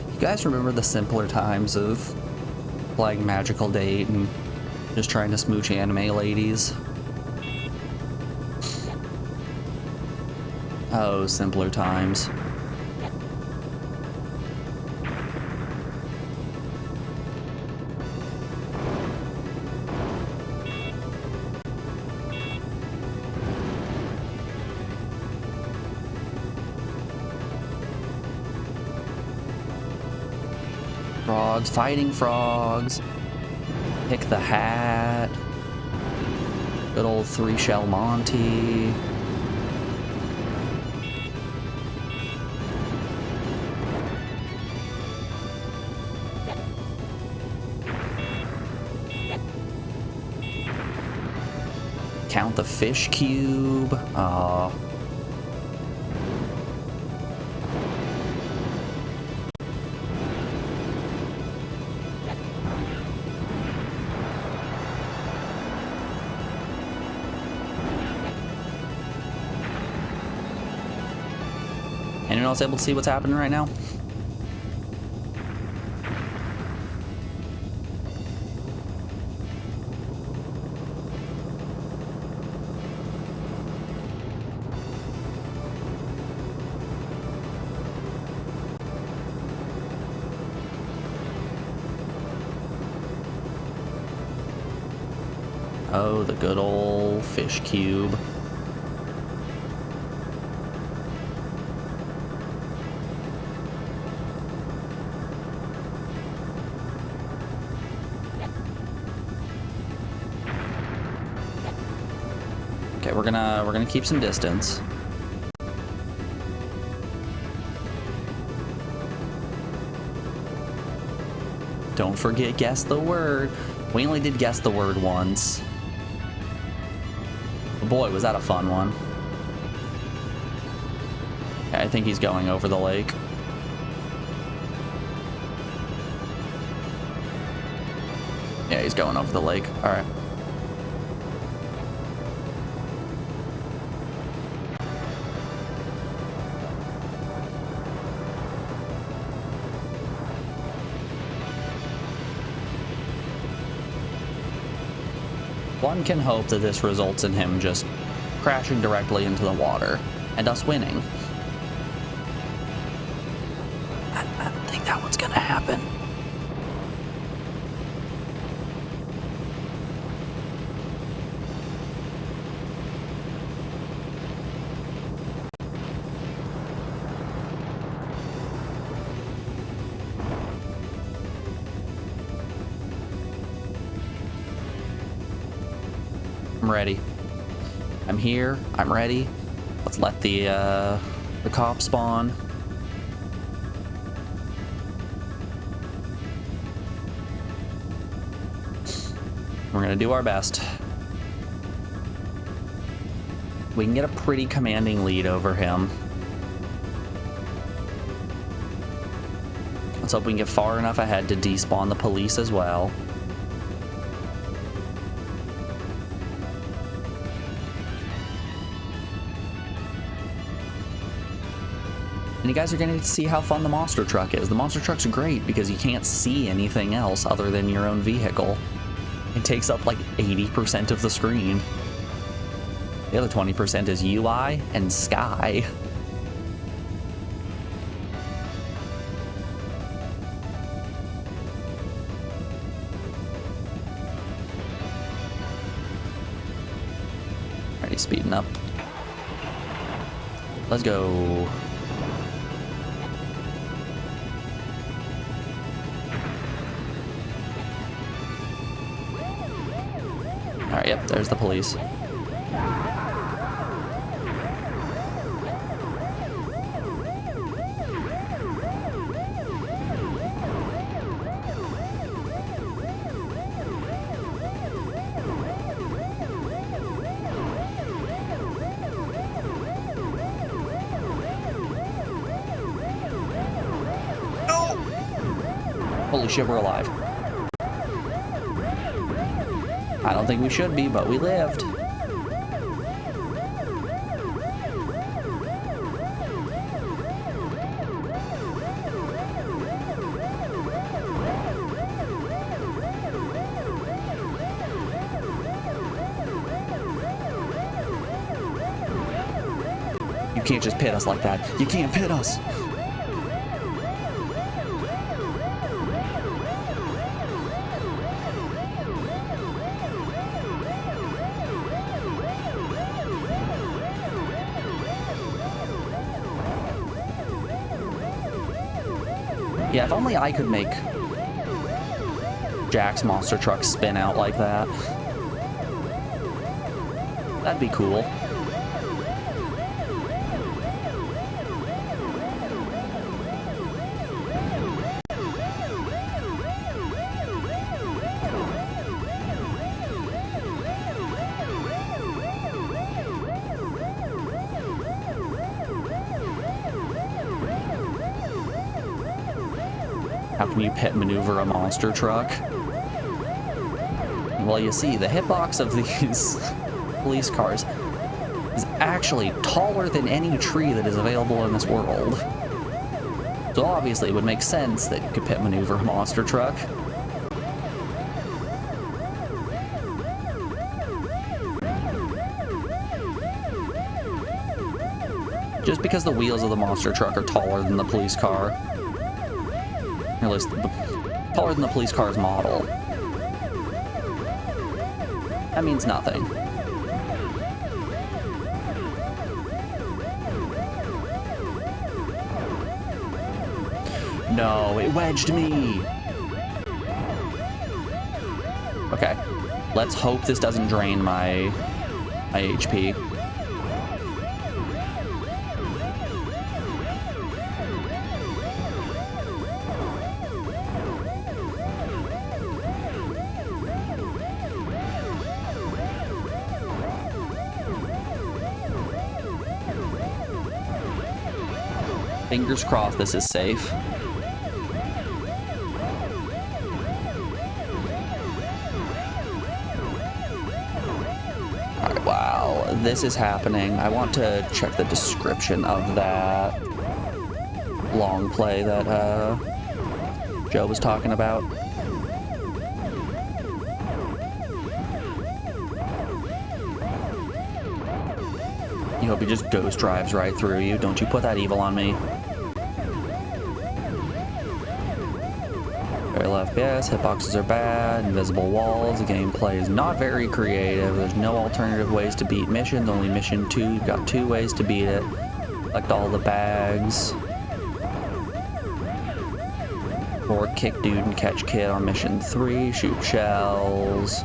You guys remember the simpler times of playing Magical Date and just trying to smooch anime ladies? Oh, simpler times. Frogs, fighting frogs. Pick the hat. Good old 3-shell Monty. Count the fish cube. Aw. Anyone else able to see what's happening right now? Oh, the good old fish cube. Okay, we're gonna keep some distance. Don't forget, guess the word. We only did guess the word once. Boy, was that a fun one. Okay, I think he's going over the lake. Yeah, he's going over the lake. All right. One can hope that this results in him just crashing directly into the water and us winning. I don't think that one's gonna happen. I'm ready. I'm here. I'm ready. Let's let the cop spawn. We're gonna do our best. We can get a pretty commanding lead over him. Let's hope we can get far enough ahead to despawn the police as well. And you guys are going to see how fun the monster truck is. The monster truck's great because you can't see anything else other than your own vehicle. It takes up like 80% of the screen. The other 20% is UI and sky. Alrighty, speeding up. Let's go. Alright, yep, there's the police. Oh! Holy shit, we're alive. I don't think we should be, but we lived. You can't just pit us like that. You can't pit us. Yeah, if only I could make Jack's monster truck spin out like that. That'd be cool. How can you pit maneuver a monster truck? Well, you see, the hitbox of these police cars is actually taller than any tree that is available in this world. So obviously it would make sense that you could pit maneuver a monster truck. Just because the wheels of the monster truck are taller than the police car. Or at least taller than the police car's model. That means nothing. No, it wedged me. Okay, let's hope this doesn't drain my HP. Fingers crossed this is safe. Alright, wow, this is happening. I want to check the description of that long play that Joe was talking about. You hope he just ghost drives right through you. Don't you put that evil on me. Very low FPS, hitboxes are bad, invisible walls, the gameplay is not very creative, there's no alternative ways to beat missions, only mission 2, you've got 2 ways to beat it. Collect all the bags. Or kick dude and catch kid on mission 3, shoot shells.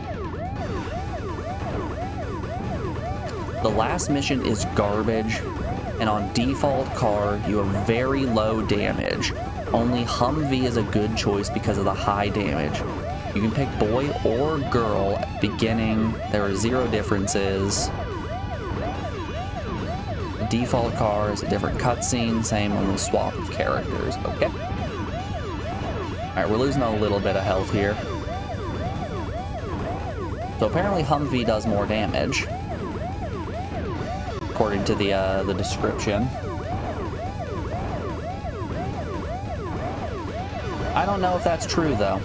The last mission is garbage, and on default car, you have very low damage. Only Humvee is a good choice because of the high damage. You can pick boy or girl at beginning. There are 0 differences. The default car is a different cutscene, same, only swap of characters. Okay. Alright, we're losing a little bit of health here. So apparently Humvee does more damage, according to the description. I don't know if that's true, though.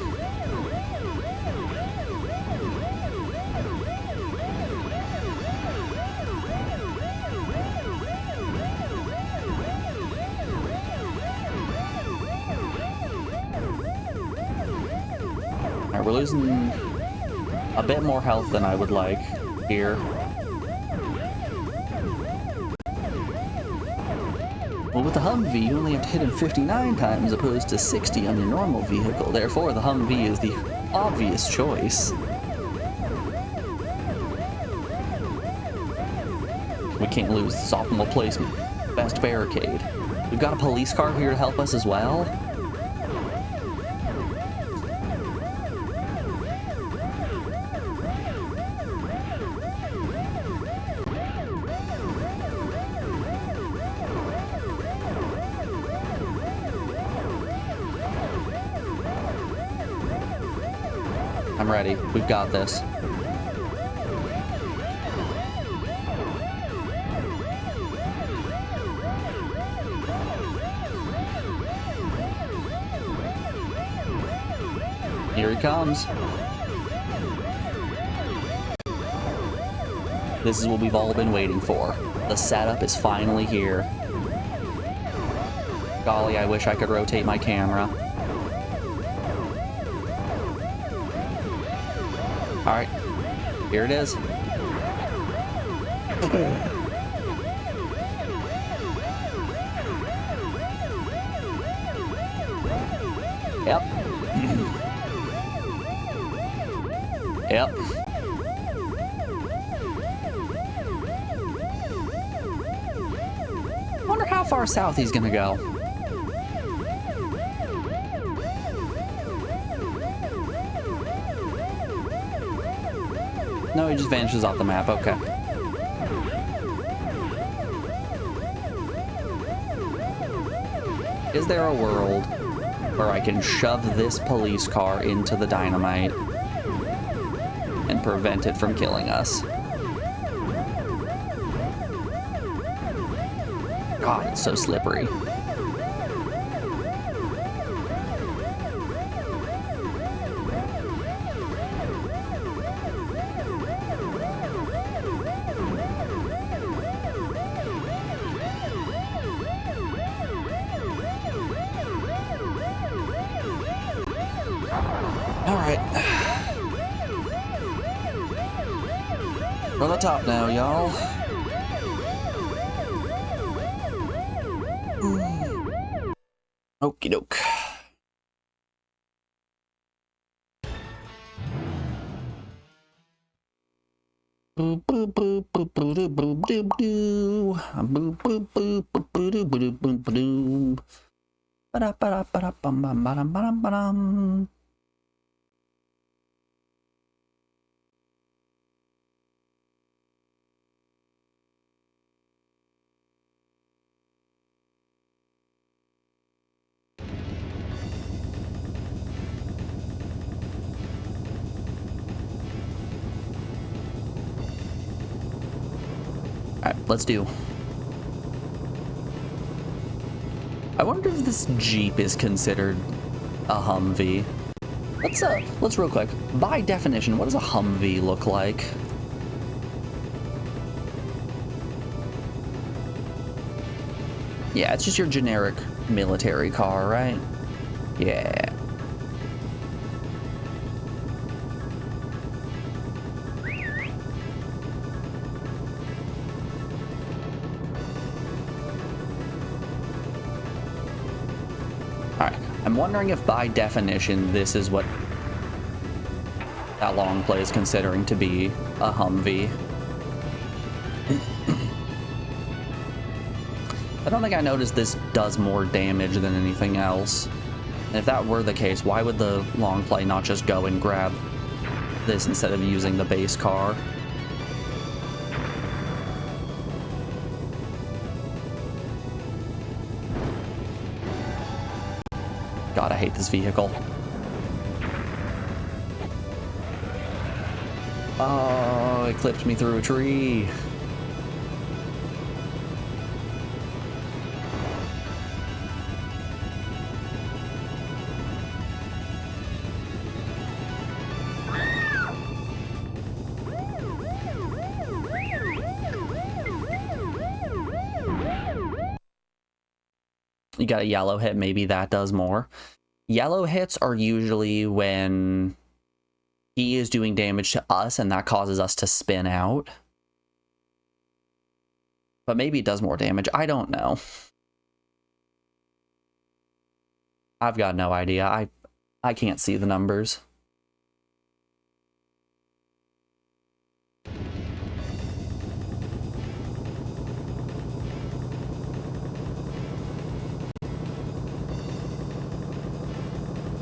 Alright, we're losing a bit more health than I would like here. Well, with the Humvee, you only have to hit him 59 times opposed to 60 on your normal vehicle. Therefore, the Humvee is the obvious choice. We can't lose this optimal placement. Best barricade. We've got a police car here to help us as well. I'm ready. We've got this. Here he comes. This is what we've all been waiting for. The setup is finally here. Golly, I wish I could rotate my camera. Alright, here it is. Yep. Yep. Wonder how far south he's gonna go. No, he just vanishes off the map. Okay. Is there a world where I can shove this police car into the dynamite and prevent it from killing us? God, it's so slippery. Alright. We're on the top now, y'all. Okie doke. Boop boop boop boop boop boop boop boop boop boop boop boop boop boop boop. Ba ba ba ba bum bum ba dum ba dum ba dum. Alright, let's do. I wonder if this Jeep is considered a Humvee. Let's real quick. By definition, what does a Humvee look like? Yeah, it's just your generic military car, right? Yeah. Alright, I'm wondering if by definition this is what that long play is considering to be a Humvee. I don't think I noticed this does more damage than anything else. And if that were the case, why would the long play not just go and grab this instead of using the base car? God, I hate this vehicle. Oh, it clipped me through a tree. You got a yellow hit, maybe that does more. Yellow hits are usually when he is doing damage to us and that causes us to spin out. But maybe it does more damage. I don't know. I've got no idea. I can't see the numbers.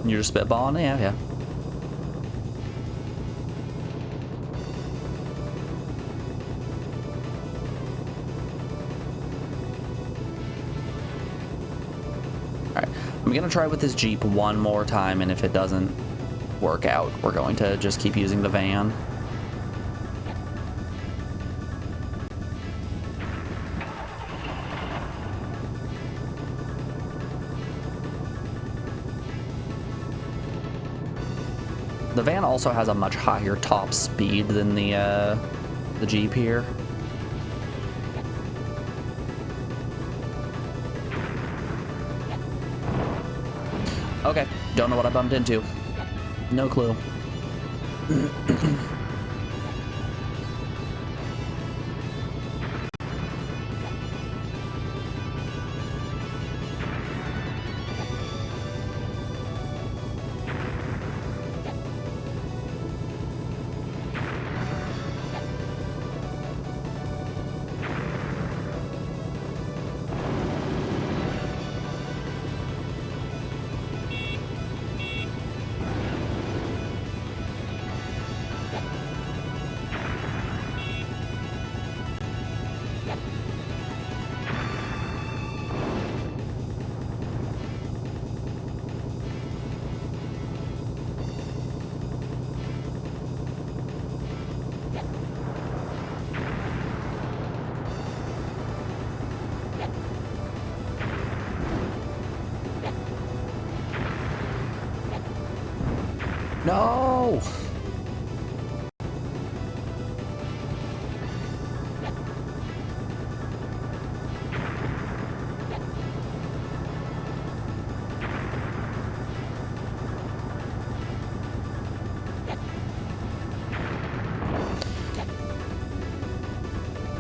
You're just spitballing? Yeah. Alright, I'm gonna try with this Jeep one more time, and if it doesn't work out, we're going to just keep using the van. The van also has a much higher top speed than the Jeep here. Okay, don't know what I bumped into. No clue. No!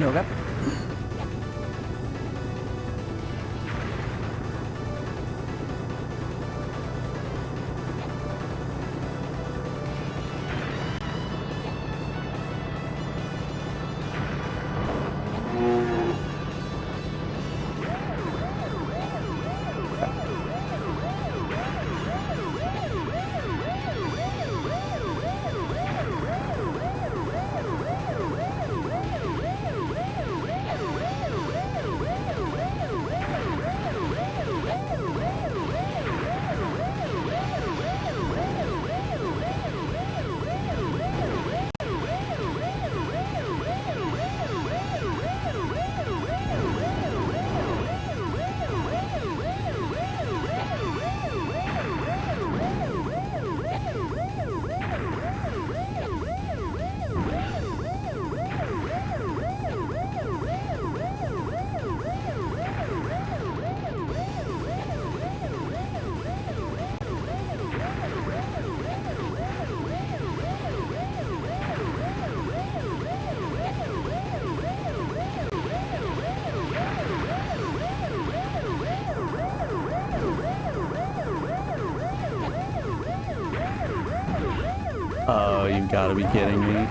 Okay. Oh, you've got to be kidding me.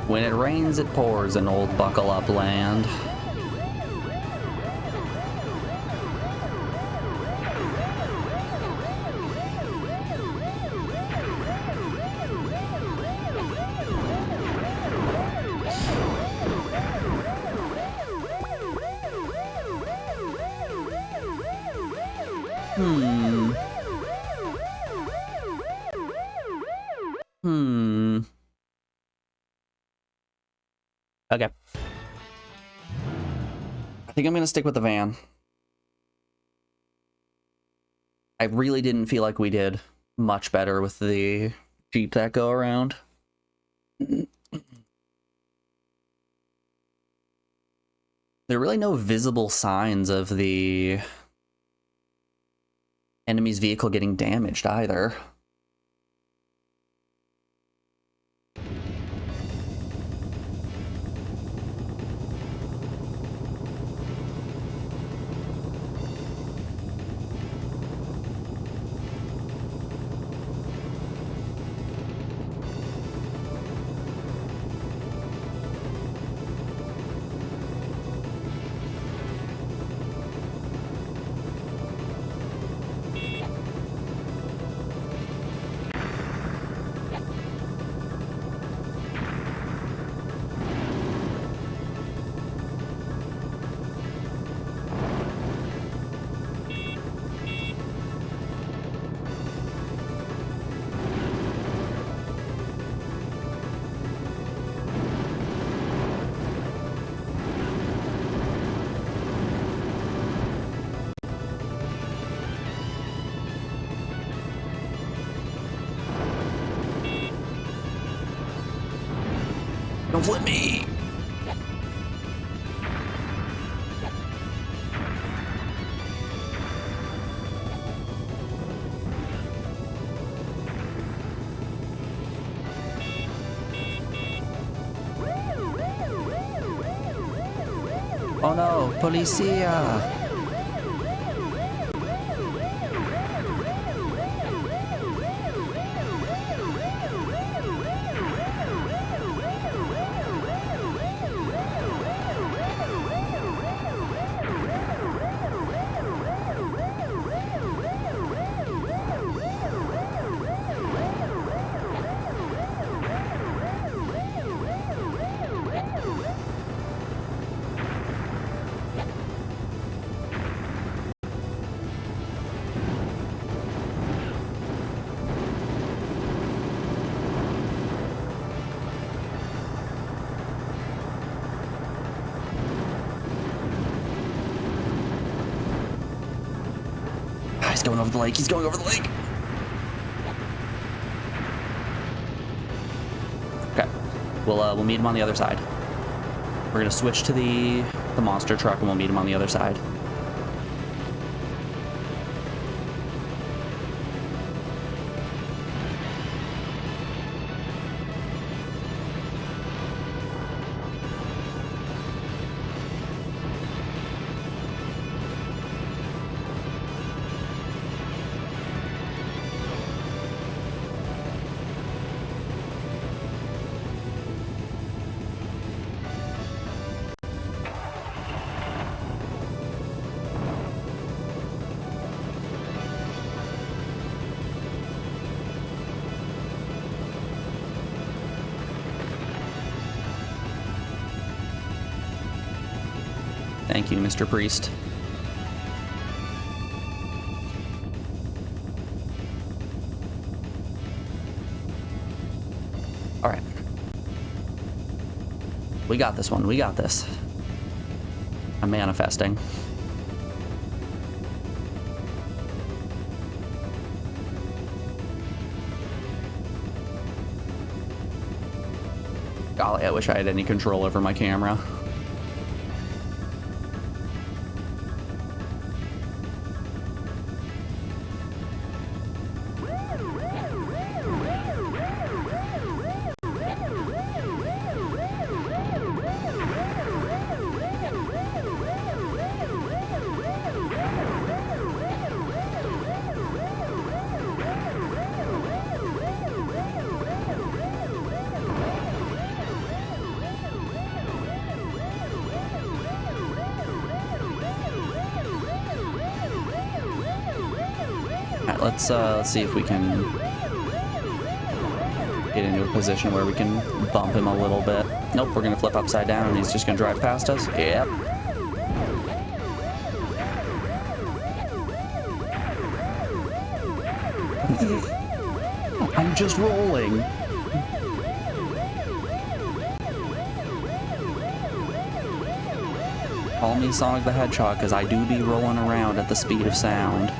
When it rains, it pours in old Buckle Up land. Okay. I think I'm gonna stick with the van. I really didn't feel like we did much better with the Jeep that go around. There are really no visible signs of the enemy's vehicle getting damaged either. Don't flip me! Oh no, policia! he's going over the lake. He's going over the lake. Okay. We'll meet him on the other side. We're gonna switch to the monster truck and we'll meet him on the other side. Thank you, Mr. Priest. All right. We got this one. We got this. I'm manifesting. Golly, I wish I had any control over my camera. Let's see if we can get into a position where we can bump him a little bit. Nope, we're gonna flip upside down and he's just gonna drive past us. Yep. I'm just rolling. Call me Sonic the Hedgehog, because I do be rolling around at the speed of sound.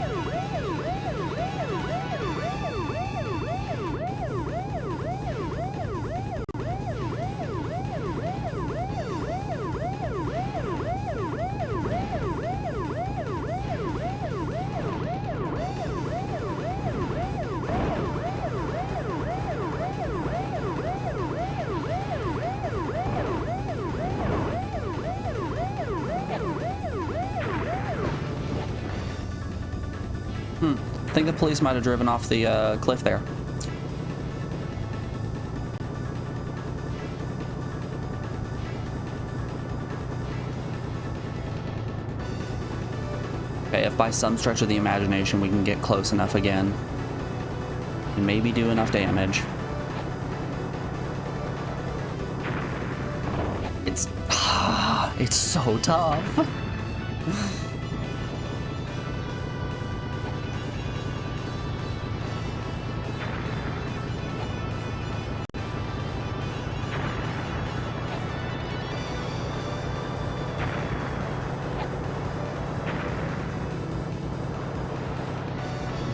I think the police might have driven off the cliff there. Okay, if by some stretch of the imagination we can get close enough again and maybe do enough damage. It's so tough.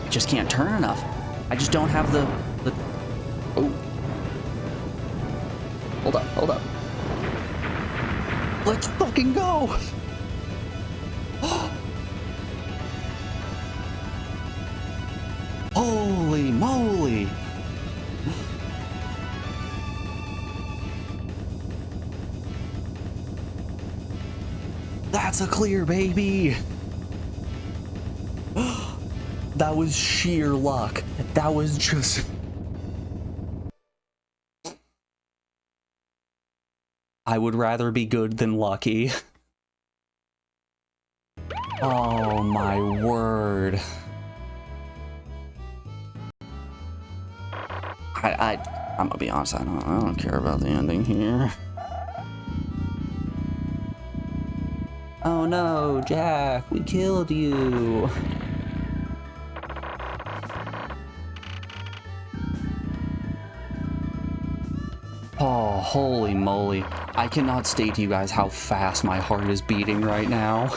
Just can't turn enough. I just don't have the oh. Hold up. Let's fucking go. Holy moly. That's a clear, baby. That was sheer luck. That was just... I would rather be good than lucky. Oh my word. I'm gonna be honest, I don't care about the ending here. Oh no, Jack, we killed you. Oh, holy moly. I cannot state to you guys how fast my heart is beating right now.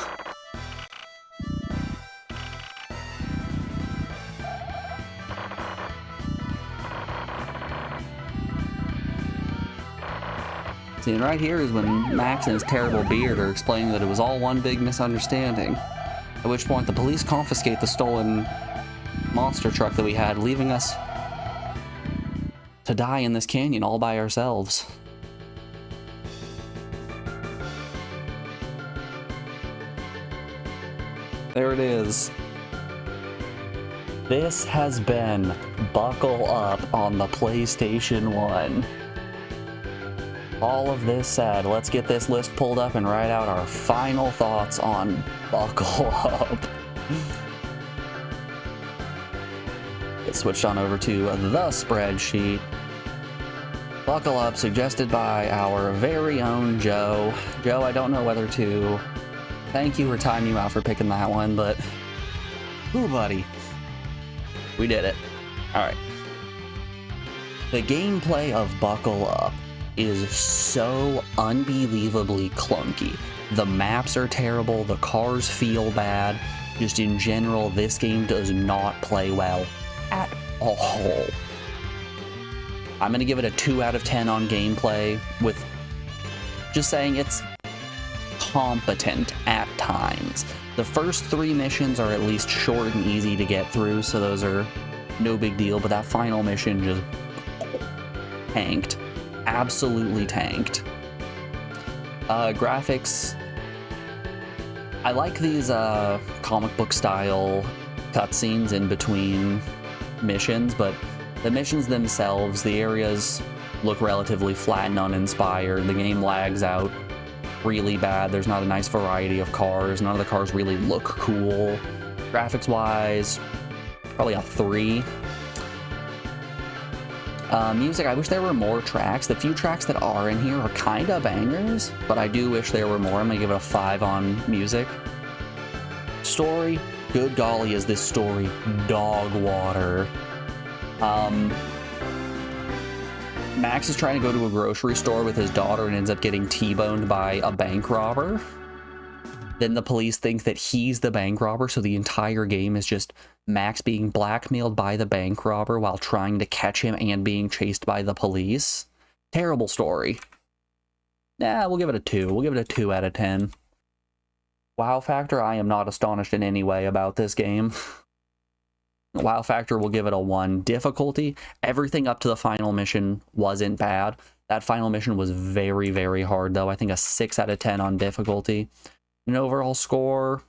See, and right here is when Max and his terrible beard are explaining that it was all one big misunderstanding. At which point the police confiscate the stolen monster truck that we had, leaving us to die in this canyon all by ourselves. There it is. This has been Buckle Up on the PlayStation 1. All of this said, let's get this list pulled up and write out our final thoughts on Buckle Up. Get switched on over to the spreadsheet. Buckle Up, suggested by our very own Joe. Joe, I don't know whether to thank you or time you out for picking that one, but ooh, buddy. We did it. Alright. The gameplay of Buckle Up is so unbelievably clunky. The maps are terrible, the cars feel bad. Just in general, this game does not play well at all. I'm gonna give it a 2 out of 10 on gameplay, with just saying it's competent at times. The first 3 missions are at least short and easy to get through, so those are no big deal, but that final mission just tanked. Absolutely tanked. Graphics, I like these comic book style cutscenes in between missions, but the missions themselves, the areas look relatively flat and uninspired. The game lags out really bad. There's not a nice variety of cars. None of the cars really look cool. Graphics wise, probably a 3. Music, I wish there were more tracks. The few tracks that are in here are kind of bangers, but I do wish there were more. I'm gonna give it a 5 on music. Story, good golly, is this story dog water. Max is trying to go to a grocery store with his daughter and ends up getting T-boned by a bank robber. Then the police think that he's the bank robber, so the entire game is just Max being blackmailed by the bank robber while trying to catch him and being chased by the police. Terrible story. Nah, we'll give it a 2. We'll give it a 2 out of 10. Wow factor, I am not astonished in any way about this game. Wow factor, we'll give it a 1. Difficulty, everything up to the final mission wasn't bad. That final mission was very, very hard, though. I think a 6 out of 10 on difficulty. An overall score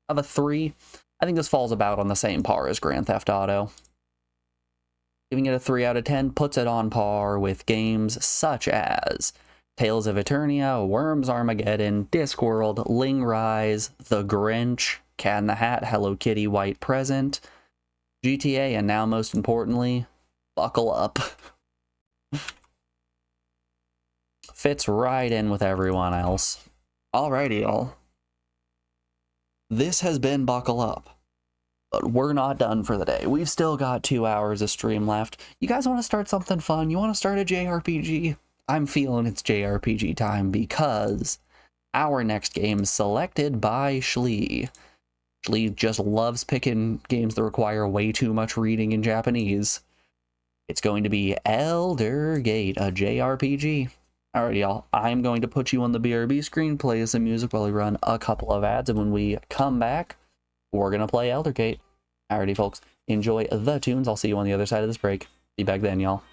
of a 3. I think this falls about on the same par as Grand Theft Auto. Giving it a 3 out of 10 puts it on par with games such as Tales of Eternia, Worms Armageddon, Discworld, Ling Rise, The Grinch, Cat in the Hat, Hello Kitty, White Present, GTA, and now most importantly, Buckle Up. Fits right in with everyone else. Alrighty, y'all. This has been Buckle Up, but we're not done for the day. We've still got 2 hours of stream left. You guys want to start something fun? You want to start a JRPG? I'm feeling it's JRPG time because our next game is selected by Schlee. Schlee just loves picking games that require way too much reading in Japanese. It's going to be Elder Gate, a JRPG. Alright, y'all, I'm going to put you on the BRB screen, play some music while we run a couple of ads, and when we come back, we're going to play Elder Gate. Alrighty, folks, enjoy the tunes. I'll see you on the other side of this break. Be back then, y'all.